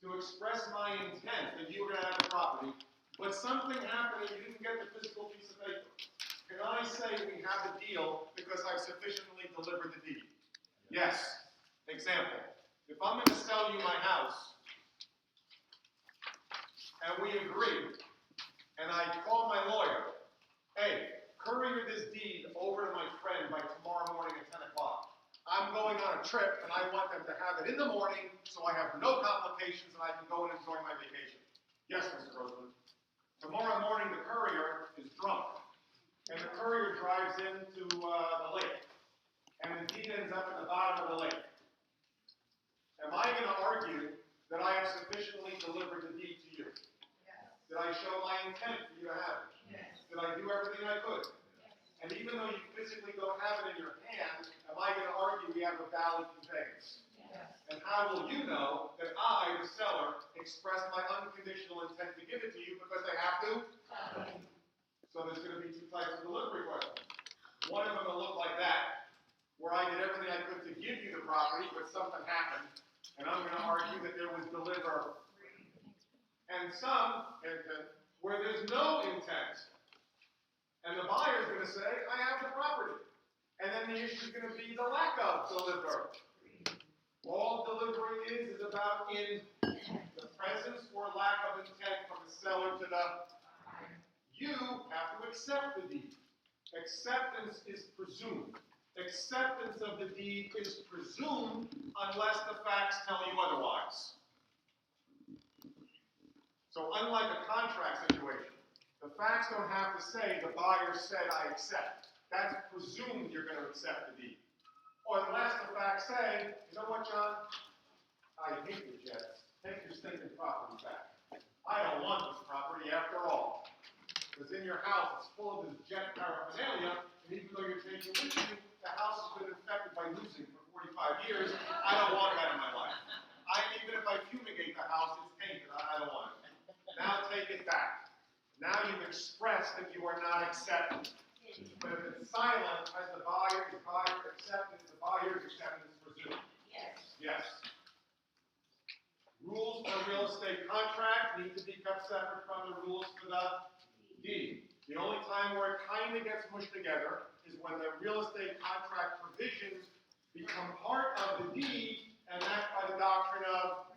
to express my intent that you were going to have the property, but something happened and you didn't get the physical piece of paper, can I say we have the deal because I've sufficiently delivered the deed? Yes. Example. If I'm going to sell you my house, and we agree, and I call my lawyer, hey, courier this deed over to my friend by tomorrow morning at 10 o'clock. I'm going on a trip, and I want them to have it in the morning so I have no complications and I can go and enjoy my vacation. Yes, Mr. Roseman. Tomorrow morning, the courier is drunk, and the courier drives into the lake, and the deed ends up at the bottom of the lake. Am I going to argue that I have sufficiently delivered the deed to you? Yes. Did I show my intent for you to have it? Yes. Did I do everything I could? Yes. And even though you physically don't have it in your hand, am I going to argue we have a valid conveyance? Yes. And how will you know that I, the seller, expressed my unconditional intent to give it to you because I have to? Okay. So there's going to be two types of delivery questions. One of them will look like that, where I did everything I could to give you the property, but something happened. And I'm going to argue that there was deliver. And some, where there's no intent. And the buyer is going to say, I have the property. And then the issue is going to be the lack of deliver. All delivery is about in the presence or lack of intent from the seller to the buyer. You have to accept the deed. Acceptance is presumed. Acceptance of the deed is presumed unless the facts tell you otherwise. So unlike a contract situation, the facts don't have to say the buyer said I accept. That's presumed you're going to accept the deed. Or unless the facts say, you know what, John? I hate the Jets. Take your stinking property back. I don't want this property after all. Because in your house it's full of this Jet paraphernalia, and even though you're taking it with you, the house has been infected by losing for 45 years. I don't want that in my life. Even if I fumigate the house, it's tainted. I don't want it. Now take it back. Now you've expressed that you are not accepting. But if it's silent, as the buyer's acceptance presumed. Yes. Yes. Rules for real estate contract need to be kept separate from the rules for the deed. The only time where it kind of gets mushed together is when the real estate contract provisions become part of the deed, and that's by the doctrine of.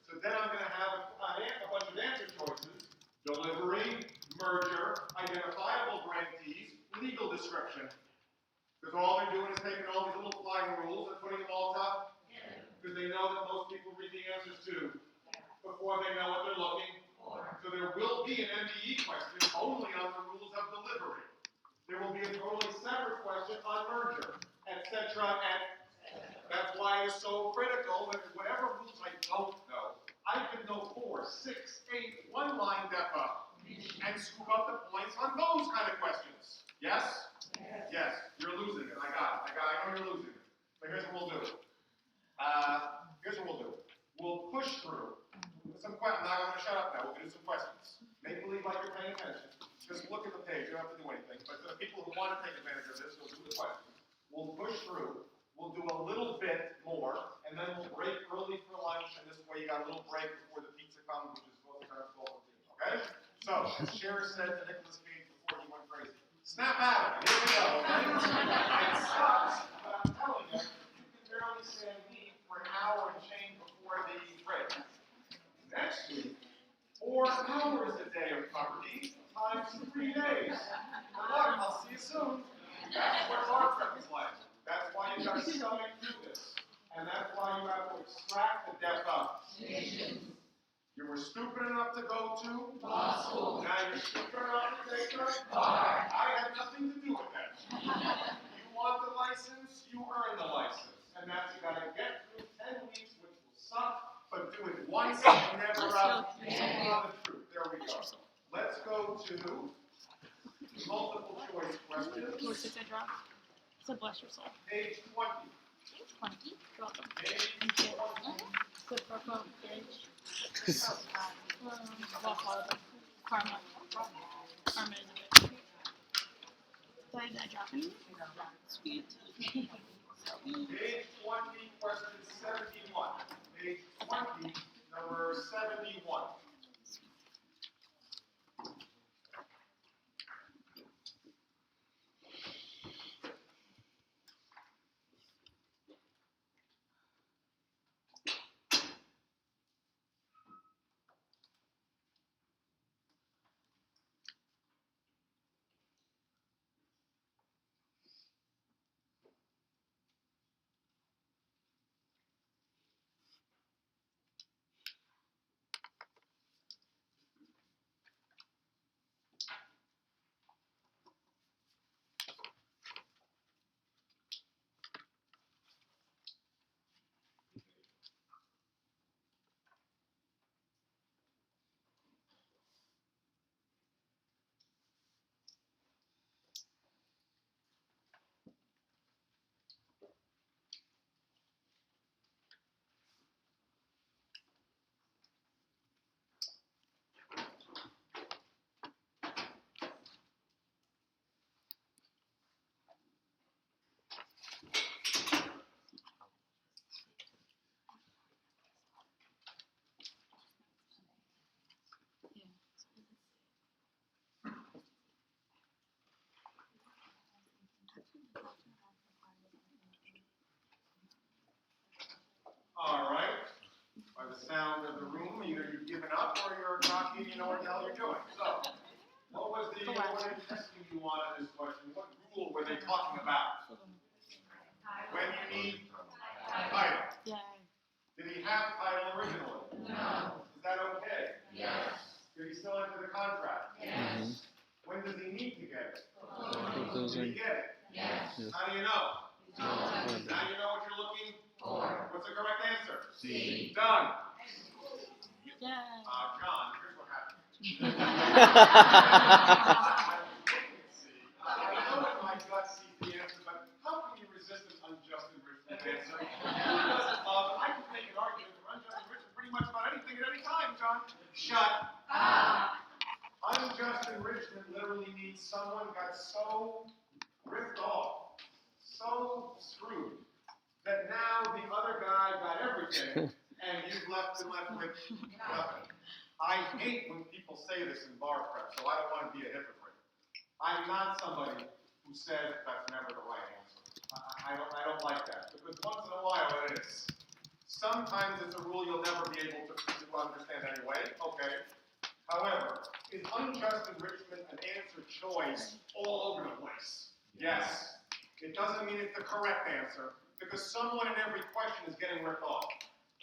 So then I'm going to have a bunch of answer choices: delivery, merger, identifiable grantees, legal description. Because all they're doing is taking all these little flying rules and putting them all to. Because they know that most people read the answers to before they know what they're looking for. So there will be an MBE question only on the rules of delivery. There will be a totally separate question on merger, etc. That's why it's so critical that whatever rules I don't know, I can know 4, 6, 8, one-line DEFA and scoop up the points on those kind of questions. Yes? Yes. You're losing it. I got it. I know you're losing it. But here's what we'll do. We'll push through. I'm not going to shut up now. We'll do some questions. Make believe like you're paying attention. Just look at the page. You don't have to do anything. But for the people who want to take advantage of this, we'll do the questions. We'll push through. We'll do a little bit more, and then we'll break early for lunch. And this way, you got a little break before the pizza comes, which is supposed to come at 12:15. Okay? So, as Cher said to Nicolas Cage before he went crazy, snap out of it. Here we go. Okay? It sucks, but I'm telling you, you can barely stand me for an hour and change before the break. Next week, 4 hours a day of property times 3 days. Good luck. I'll see you soon. That's what our trip is like. That's why you got to stomach through this. And that's why you have to extract the depth of. You were stupid enough to go to law school. Now you're stupid enough to take the bar. I had nothing to do with that. You want the license, you earn the license. And that's you got to get through 10 weeks, which will suck. But do it once and never out. The truth. There we go. Let's go to multiple choice questions. So bless your soul. Page 20. Page 20. You're welcome. Page Thank you. 20. Good for both page. Karma. Karma is a bit. Did I drop anything? Sweet. Page 20, question 71. Page 20, number 71. All right. By the sound of the room, either you've given up or you're cocky and you know what the hell you're doing. So, what were they testing you on in this question? What rule were they talking about? When you need title. Yeah. Did he have title originally? No. Is that okay? Yes. Did he still enter the contract? Yes. When does he need to get it? Closing. Did he get it? Yes. How do you know? Now Yes. you know what you're looking for. What's the correct answer? C. Done. Yeah. John, here's what happened. I know in my gut sees the answer, but how can you resist an unjust enrichment answer? Who doesn't love? I can make an argument for unjust enrichment pretty much about anything at any time, John. Shut up. Unjust enrichment literally means someone got so ripped off, so screwed, that now the other guy got everything, and you've left with nothing. I hate when people say this in bar prep, so I don't want to be a hypocrite. I'm not somebody who says that's never the right answer. I don't like that, because once in a while it is. Sometimes it's a rule you'll never be able to understand anyway. Okay. However, is unjust enrichment an answer choice all over the place? Yes. It doesn't mean it's the correct answer, because someone in every question is getting ripped off.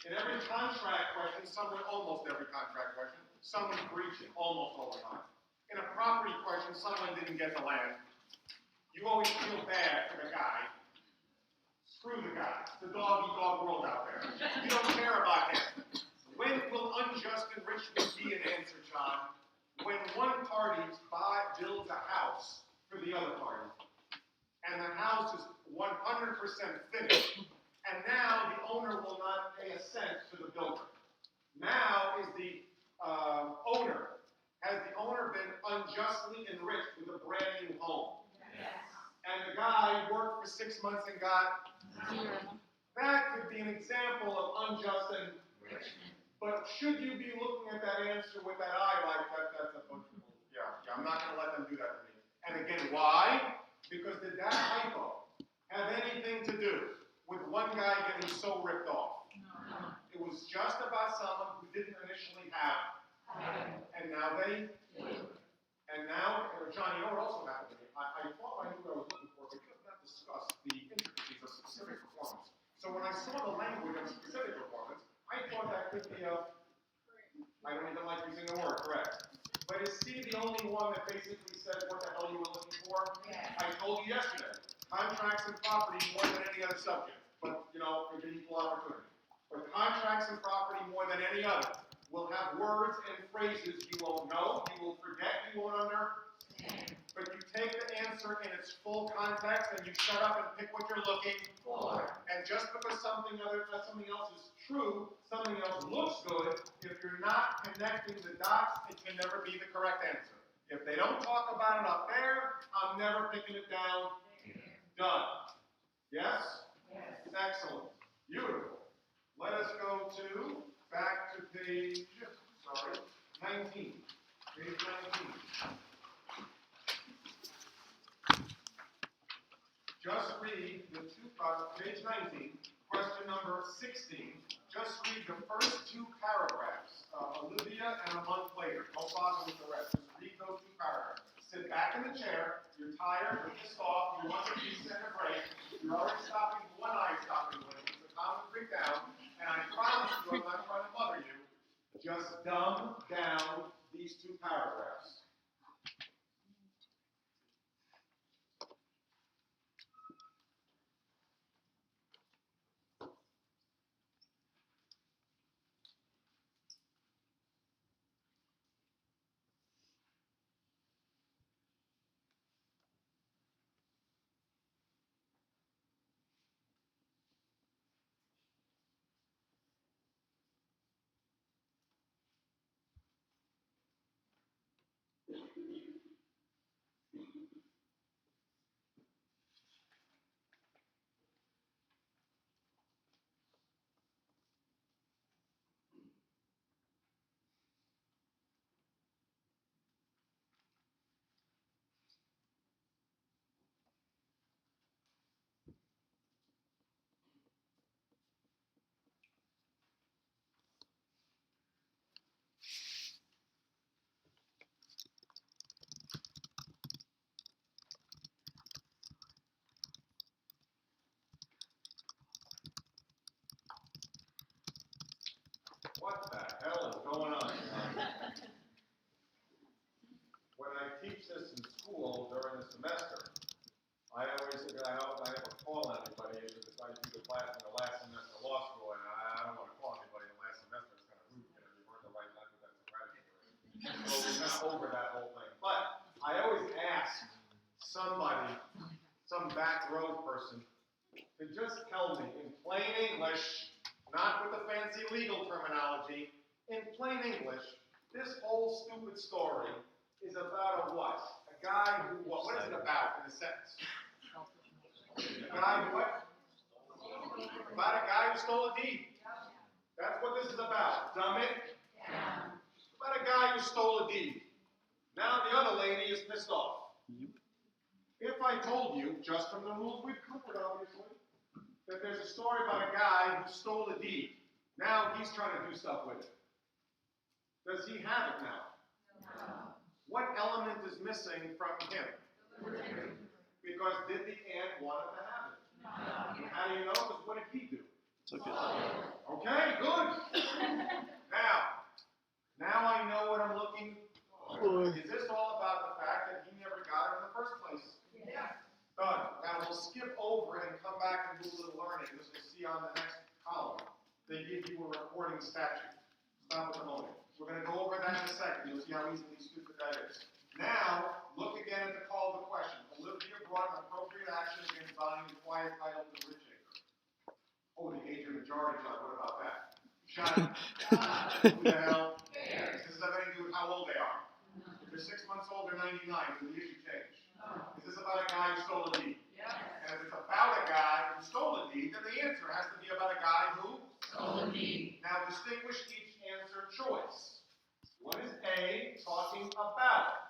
In every contract question, almost every contract question, someone's breaching almost all the time. In a property question, someone didn't get the land. You always feel bad for the guy. Screw the guy. It's the dog-eat-dog world out there. You don't care about him. When will unjust enrichment be an answer, John? When one party builds a house for the other party, and the house is 100% finished, and now the owner will not pay a cent to the builder. Now is the owner. Has the owner been unjustly enriched with a brand new home? Yes. And the guy worked for 6 months and got 0. That could be an example of unjust enrichment. But should you be looking at that answer with that eye like that? That's a bunch of I'm not going to let them do that to me. And again, why? Because did that hypo have anything to do with one guy getting so ripped off? No. It was just about someone who didn't initially have, and now they do. And now, John, you know what also happened to me? I thought I knew what I was looking for, but could not discuss the intricacies of specific performance. So when I saw the language of specific performance, I thought that could be I don't even like using the word, correct. But is C the only one that basically says what the hell you were looking for? Yeah. I told you yesterday, contracts and property more than any other subject, but, for the equal opportunity. But contracts and property more than any other will have words and phrases you won't know, you will forget, you won't understand. But you take the answer in its full context and you shut up and pick what you're looking for. And just because something else is true, something else looks good, if you're not connecting the dots, it can never be the correct answer. If they don't talk about it up there, I'm never picking it down. Done. Yes? Yes. Excellent. Beautiful. Let us go back to page 19. Page 19. Just read the page 19, question number 16. Just read the first 2 paragraphs. Olivia and a month later. Don't bother with the rest. Just read those 2 paragraphs. Sit back in the chair. You're tired. You're pissed off. You want to reset a break. You're already stopping. One eye stopping with it. It's a common freak down. And I promise you, I'm not trying to mother you. Just dumb down these 2 paragraphs. What the hell is going on? When I teach this in school during the semester, I never call anybody because I do the class in the last semester of law school, and I don't want to call anybody in the last semester. It's kind of rude, you weren't the right time for that strategy. So we're kind of over that whole thing. But I always ask somebody, some back row person, to just tell me in plain English, not with the fancy legal terminology, in plain English, this whole stupid story is about a what? A guy who, what is it about in a sentence? A guy who what? About a guy who stole a deed. That's what this is about. Dumb it? About a guy who stole a deed. Now the other lady is pissed off. If I told you, just from the rules we've covered, obviously, that there's a story about a guy who stole a deed. Now he's trying to do stuff with it. Does he have it now? No. What element is missing from him? Because did the ant want him to have it? No. How do you know? Because what did he do? Took it. Okay, good. Now I know what I'm looking for. Is this all about the fact that he never got it in the first place? Yeah. Done. Now we'll skip over and come back and do a little learning, as you'll see on the next column. They give you a recording statute. Stop at the moment. We're going to go over that in a second. You'll see how easily stupid that is. Now, look again at the call to question. Olivia brought an appropriate action against buying the quiet title to the rich acre. Oh, the age of majority, John. What about that? Shut up. Who the hell cares? This has nothing to do with how old they are. If they're 6 months old, they're 99. Does the issue change? Is this about a guy who stole a deed? Yes. And if it's about a guy who stole a deed, then the answer has to be about a guy who stole a deed. Now distinguish each answer choice. What is A talking about?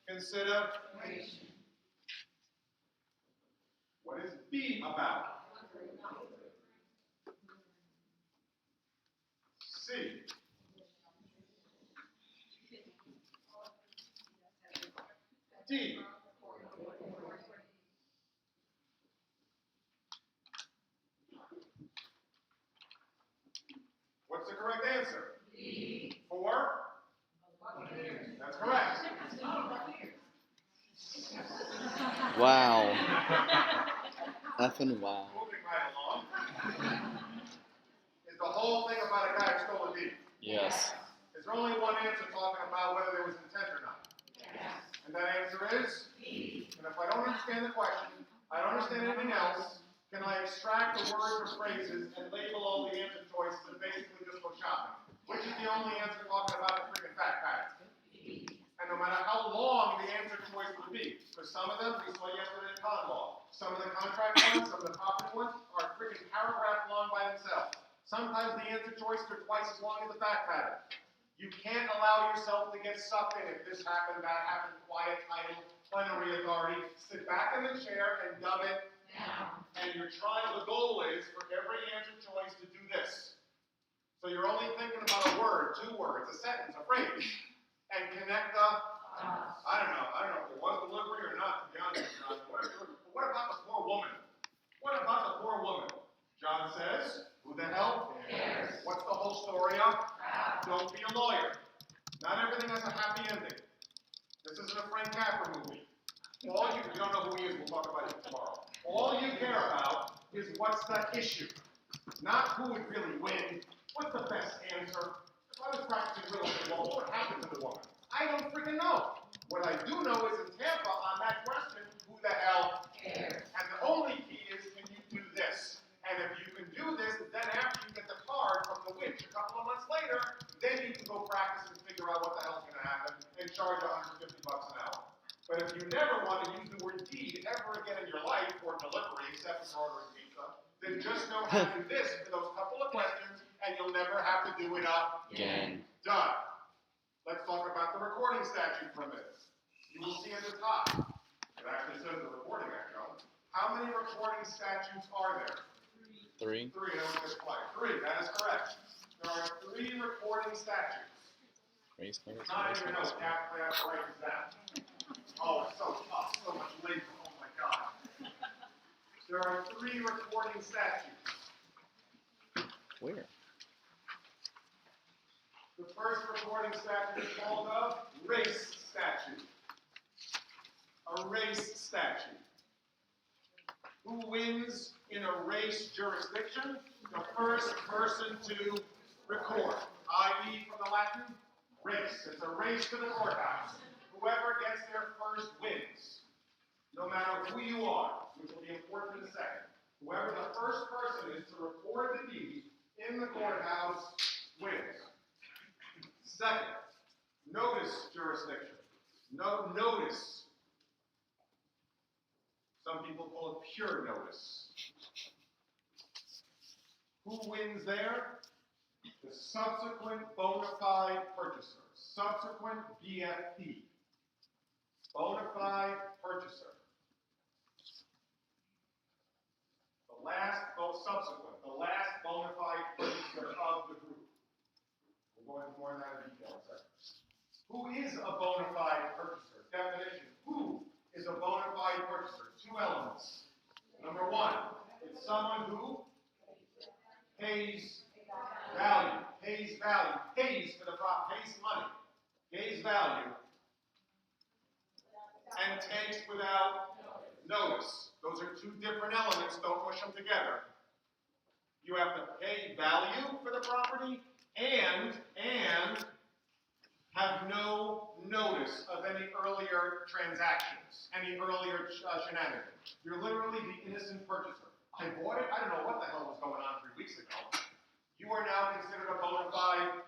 Consideration. What is B about? C. D. What's the correct answer? D. 4? That's correct. Wow. Effing wow. Moving right along. Is the whole thing about a guy who stole a deed? Yes. Is there only one answer talking about whether there was intent or not? Yes. And that answer is? D. And if I don't understand the question, I don't understand anything else, can I extract the words or phrases and label all the answer choices and basically just go shopping? Which is the only answer talking about the freaking fact pattern? And no matter how long the answer choice would be, because some of them we saw yesterday in con law, some of the contract ones, some of the property ones are freaking paragraph long by themselves. Sometimes the answer choices are twice as long as the fact pattern. You can't allow yourself to get sucked in if this happened, that happened, quiet title, plenary authority. Sit back in the chair and dumb it down. And you're trying, the goal is for every answer choice to do this. So you're only thinking about a word, 2 words, a sentence, a phrase, and connect the, I don't know if it was delivery or not, to be honest with you. What about the poor woman? What about the poor woman? John says, who the hell cares? What's the whole story of? Don't be a lawyer. Not everything has a happy ending. This isn't a Frank Capra movie. You don't know who he is, we'll talk about it tomorrow. All you care about is what's the issue. Not who would really win. What's the best answer? If I was practicing real estate law, what would happen to the woman? I don't freaking know. What I do know is in Tampa, on that question, who the hell cares? And the only key is, can you do this? And if you can do this, then after you get the card from the witch a couple of months later, then you can go practice and figure out what the hell's going to happen and charge $150 an hour. But if you never want to use the word deed ever again in your life, or delivery, except for ordering pizza, then just know how to do this for those couple of questions, and you'll never have to do it again. Done. Let's talk about the recording statute for a minute. You will see at the top, it actually says the Recording Act, John. How many recording statutes are there? 3. 3, that was just quiet. 3, that is correct. There are 3 recording statutes. Race cars. Not even know after that breaks down. Oh, it's so tough, so much labor. Oh my God. There are 3 recording statutes. Where? The first recording statute is called a race statute. A race statute. Who wins in a race jurisdiction? The first person to record, i.e. from the Latin, race. It's a race to the courthouse. Whoever gets there first wins. No matter who you are, which will be important in a second. Whoever the first person is to record the deed in the courthouse wins. Second, notice jurisdiction. No notice. Some people call it pure notice. Who wins there? The subsequent bona fide purchaser. Subsequent BFP. Bona fide purchaser. The last bona fide purchaser of the group. We'll go into more of that in detail in a second. Who is a bona fide purchaser? Definition. Who is a bona fide purchaser? Two elements. Number one, it's someone who pays value, pays for the property, pays money, pays value, and takes without notice. Those are two different elements, don't push them together. You have to pay value for the property and have no notice of any earlier transactions, any earlier shenanigans. You're literally the innocent purchaser. I bought it, I don't know what the hell was going on 3 weeks ago. You are now considered a bona fide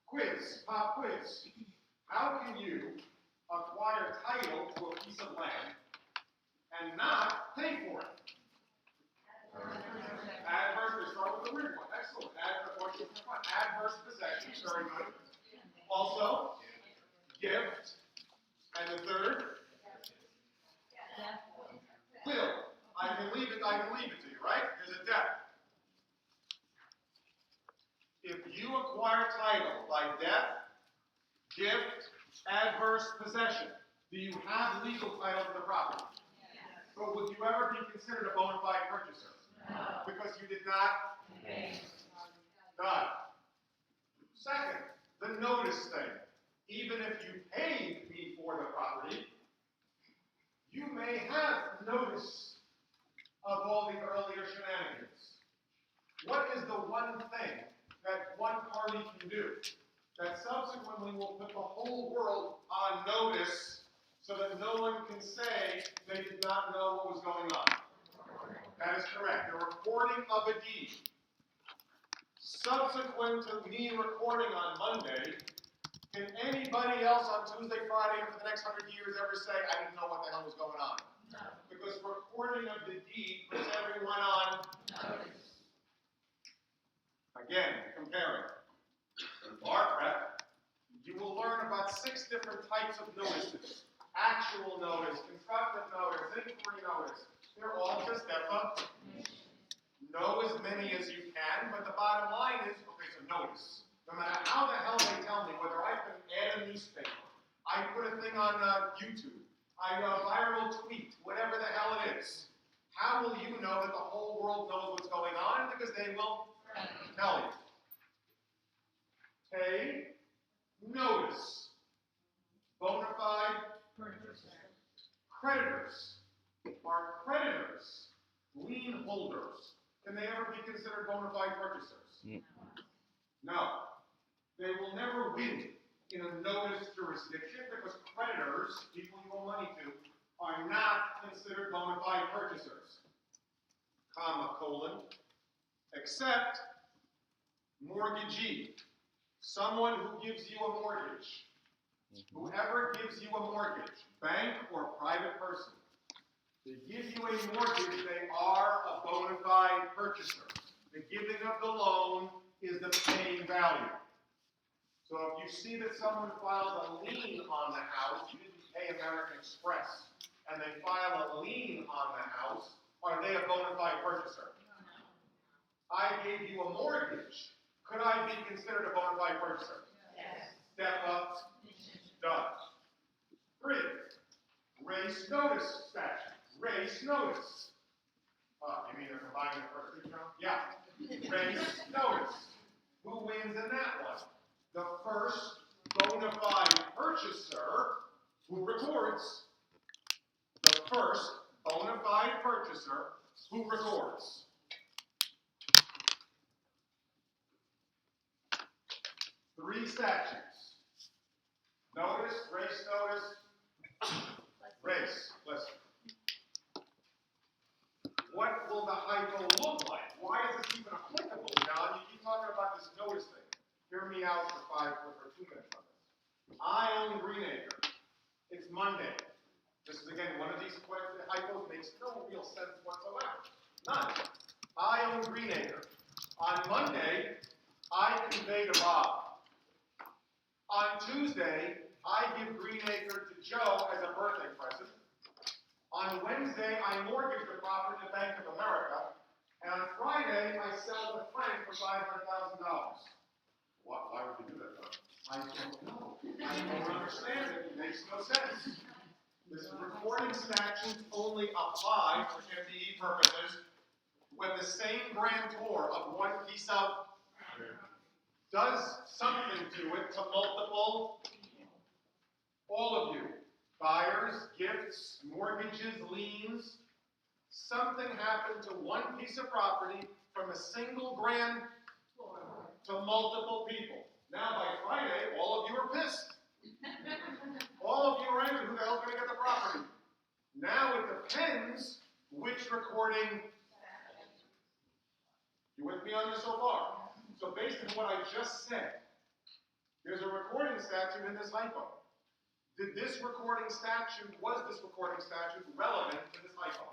quiz, pop quiz. How can you acquire title to a piece of land and not pay for it? Adverse, we start with the weird one. Excellent. Adverse possession, very good. Also, gift. And the third? Will. I can leave it to you, right? There's a debt. If you acquire title by death, gift, adverse possession, do you have legal title to the property? But would you ever be considered a bona fide purchaser? No. Because you did not pay. Done. Second, the notice thing. Even if you paid me for the property, you may have notice of all the earlier shenanigans. What is the one thing that one party can do that subsequently will put the whole world on notice so that no one can say they did not know what was going on? That is correct. The recording of a deed. Subsequent to me recording on Monday, can anybody else on Tuesday, Friday, and for the next 100 years ever say, I didn't know what the hell was going on? No. Because recording of the deed puts everyone on notice. Again, comparing. Bar prep, you will learn about 6 different types of notices. Actual notice, constructive notice, inquiry notice. They're all just DEFA. Know as many as you can, but the bottom line is, okay, so notice. No matter how the hell they tell me, whether I can add a newspaper, I put a thing on YouTube, I viral tweet, whatever the hell it is, how will you know that the whole world knows what's going on? Because they will tell you. Pay notice. Bona fide creditors are creditors, lien holders. Can they ever be considered bona fide purchasers? No. They will never win in a notice jurisdiction because creditors, people you owe money to, are not considered bona fide purchasers. Comma, colon, except mortgagee, someone who gives you a mortgage. Whoever gives you a mortgage, bank or private person, they give you a mortgage, they are a bona fide purchaser. The giving of the loan is the paying value. So if you see that someone files a lien on the house, you didn't pay American Express, and they file a lien on the house, are they a bona fide purchaser? I gave you a mortgage. Could I be considered a bona fide purchaser? Yes. Step up. Done. 3. Race notice statute. Race notice. You mean they're combining the first two terms? Yeah. Race notice. Who wins in that one? The first bona fide purchaser who records. The first bona fide purchaser who records. Three statutes. Notice, race notice, race. Listen. What will the hypo look like? Why is this even applicable, John? You keep talking about this notice thing. Hear me out for 2 minutes on this. I own Greenacre. It's Monday. This is again one of these hypos makes no real sense whatsoever. None. I own Greenacre. On Monday, I convey to Bob. On Tuesday, I give Greenacre to Joe as a birthday present. On Wednesday, I mortgage the property to Bank of America. And on Friday, I sell to Frank for $500,000. Why would you do that, though? I don't know. I don't understand it. It makes no sense. This recording statutes only apply for MDE purposes when the same grantor of one piece of does something to it to multiple, all of you, buyers, gifts, mortgages, liens, something happened to one piece of property from a single grantor to multiple people. Now by Friday, all of you are pissed. All of you are angry. Who the hell's going to get the property? Now it depends which recording. You with me on this so far? So based on what I just said, there's a recording statute in this hypo. Was this recording statute relevant to this hypo?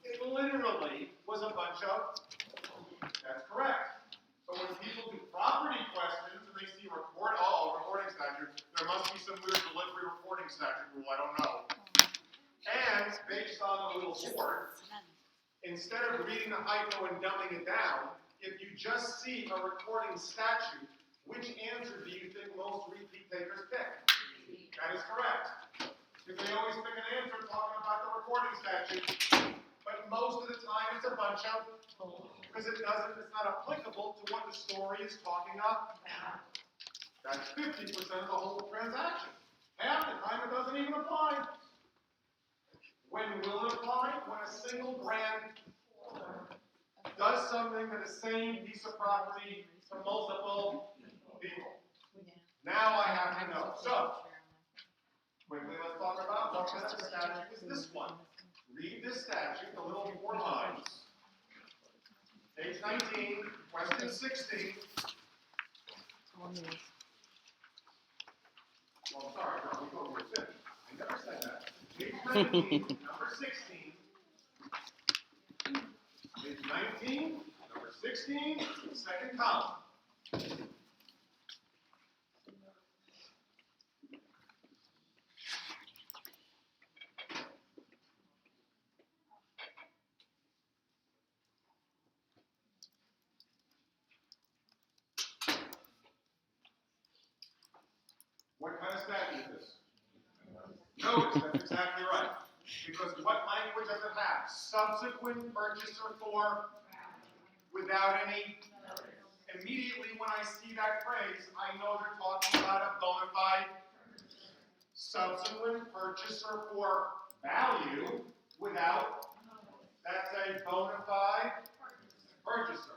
It literally was a bunch of, that's correct. So when people do property questions and they see recording statute, there must be some weird delivery recording statute rule, I don't know. And based on the little board, instead of reading the hypo and dumbing it down, if you just see a recording statute, which answer do you think most repeat takers pick? That is correct. Because they always pick an answer talking about the recording statute. But most of the time it's a bunch of, because it's not applicable to what the story is talking about. That's 50% of the whole transaction. Half the time it doesn't even apply. When will it apply? When a single grant does something to the same piece of property to multiple people. Now I have to know. So, quickly let's talk about what kind of statute is this one. Read this statute, the little 4 lines. Page 19, question 16. Well, I'm sorry, no, we go to 50. I never said that. Page 19, number 16. Page 19, number 16, second column. What kind of statute is this? Notice, that's exactly right. Because what language does it have? Subsequent purchaser for, without any. Immediately when I see that phrase, I know they're talking about a bona fide subsequent purchaser for value without. That's a bona fide purchaser.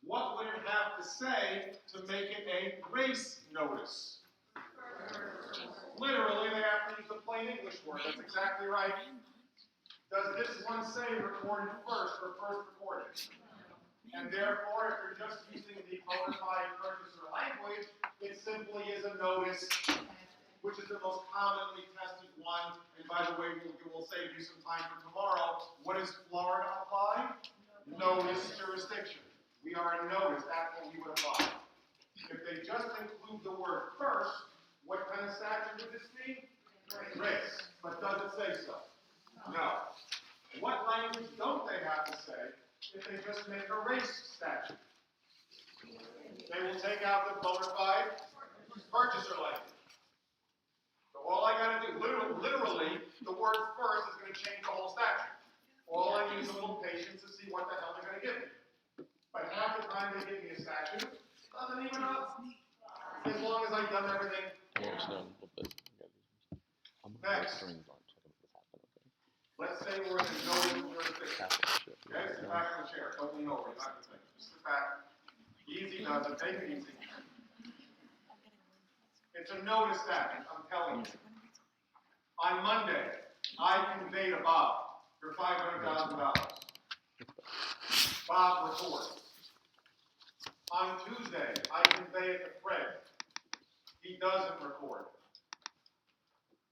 What would it have to say to make it a race notice? Literally, they have to use the plain English word. That's exactly right. Does this one say recorded first or first recorded? And therefore, if you're just using the bona fide purchaser language, it simply is a notice, which is the most commonly tested one. And by the way, we'll save you some time for tomorrow. What does Florida apply? Notice jurisdiction. We are a notice. That's what we would apply. If they just include the word first, what kind of statute would this be? Race. But does it say so? No. What language don't they have to say if they just make a race statute? They will take out the bona fide purchaser language. So all I got to do, literally, the word first is going to change the whole statute. All I need is a little patience to see what the hell they're gonna give me. But half the time they give me a statue, doesn't even up. As long as I've done everything. Next. Let's say we're in a no jurisdiction. Okay, sit back in the chair, don't lean over, you're not gonna think. Just sit back. Easy does it, take it easy. It's a no to statute, I'm telling you. On Monday, I conveyed a Bob for $500,000. Bob records. On Tuesday, I convey it to Fred. He doesn't record.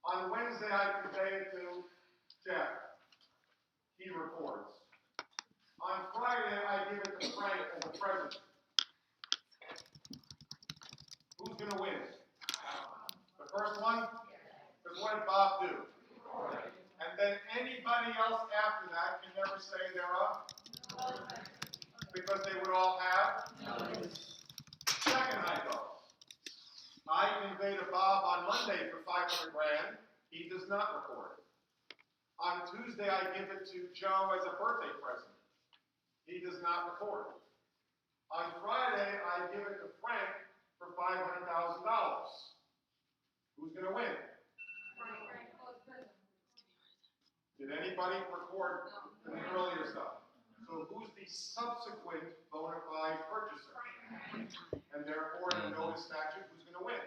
On Wednesday, I convey it to Jeff. He records. On Friday, I give it to Frank as a present. Who's going to win? The first one? Because what did Bob do? And then anybody else after that can never say they're up. Because they would all have. Second I go. I conveyed a Bob on Monday for $500,000. He does not record. On Tuesday, I give it to Joe as a birthday present. He does not record. On Friday, I give it to Frank for $500,000. Who's going to win? Did anybody record the earlier stuff? So who's the subsequent bona fide purchaser? And therefore, in the notice statute, who's going to win?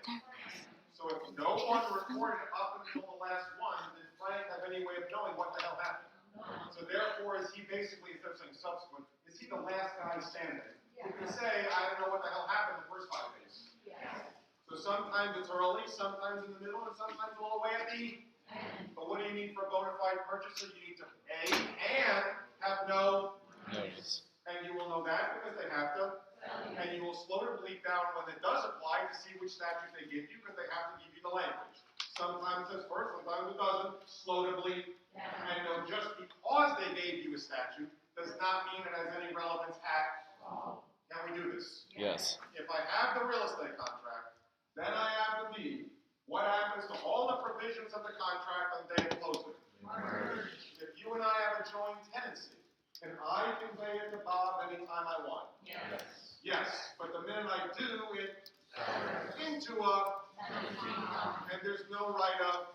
So if no one recorded up until the last one, did Frank have any way of knowing what the hell happened? So therefore, is he basically, instead of saying subsequent, is he the last guy standing? He can say, I don't know what the hell happened the first 5 days. So sometimes it's early, sometimes in the middle, and sometimes all the way at the end. But what do you need for a bona fide purchaser? You need to A, and have no notice. And you will know that because they have to. And you will slow the bleep down when it does apply to see which statute they give you because they have to give you the language. Sometimes it's first, sometimes it doesn't. Slow the bleep. And know just because they gave you a statute does not mean it has any relevance at all. Can we do this? Yes. If I have the real estate contract, then I have the deed. What happens to all the provisions of the contract on day of closing? If you and I have a joint tenancy, can I convey it to Bob anytime I want? Yes. Yes, but the minute I do, it into a, and there's no right of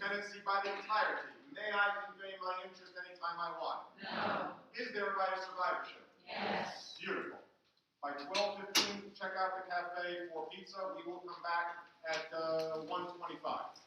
tenancy by the entirety. May I convey my interest anytime I want? No. Is there a right of survivorship? Yes. Beautiful. By 12:15, check out the cafe for pizza. We will come back at 1:25.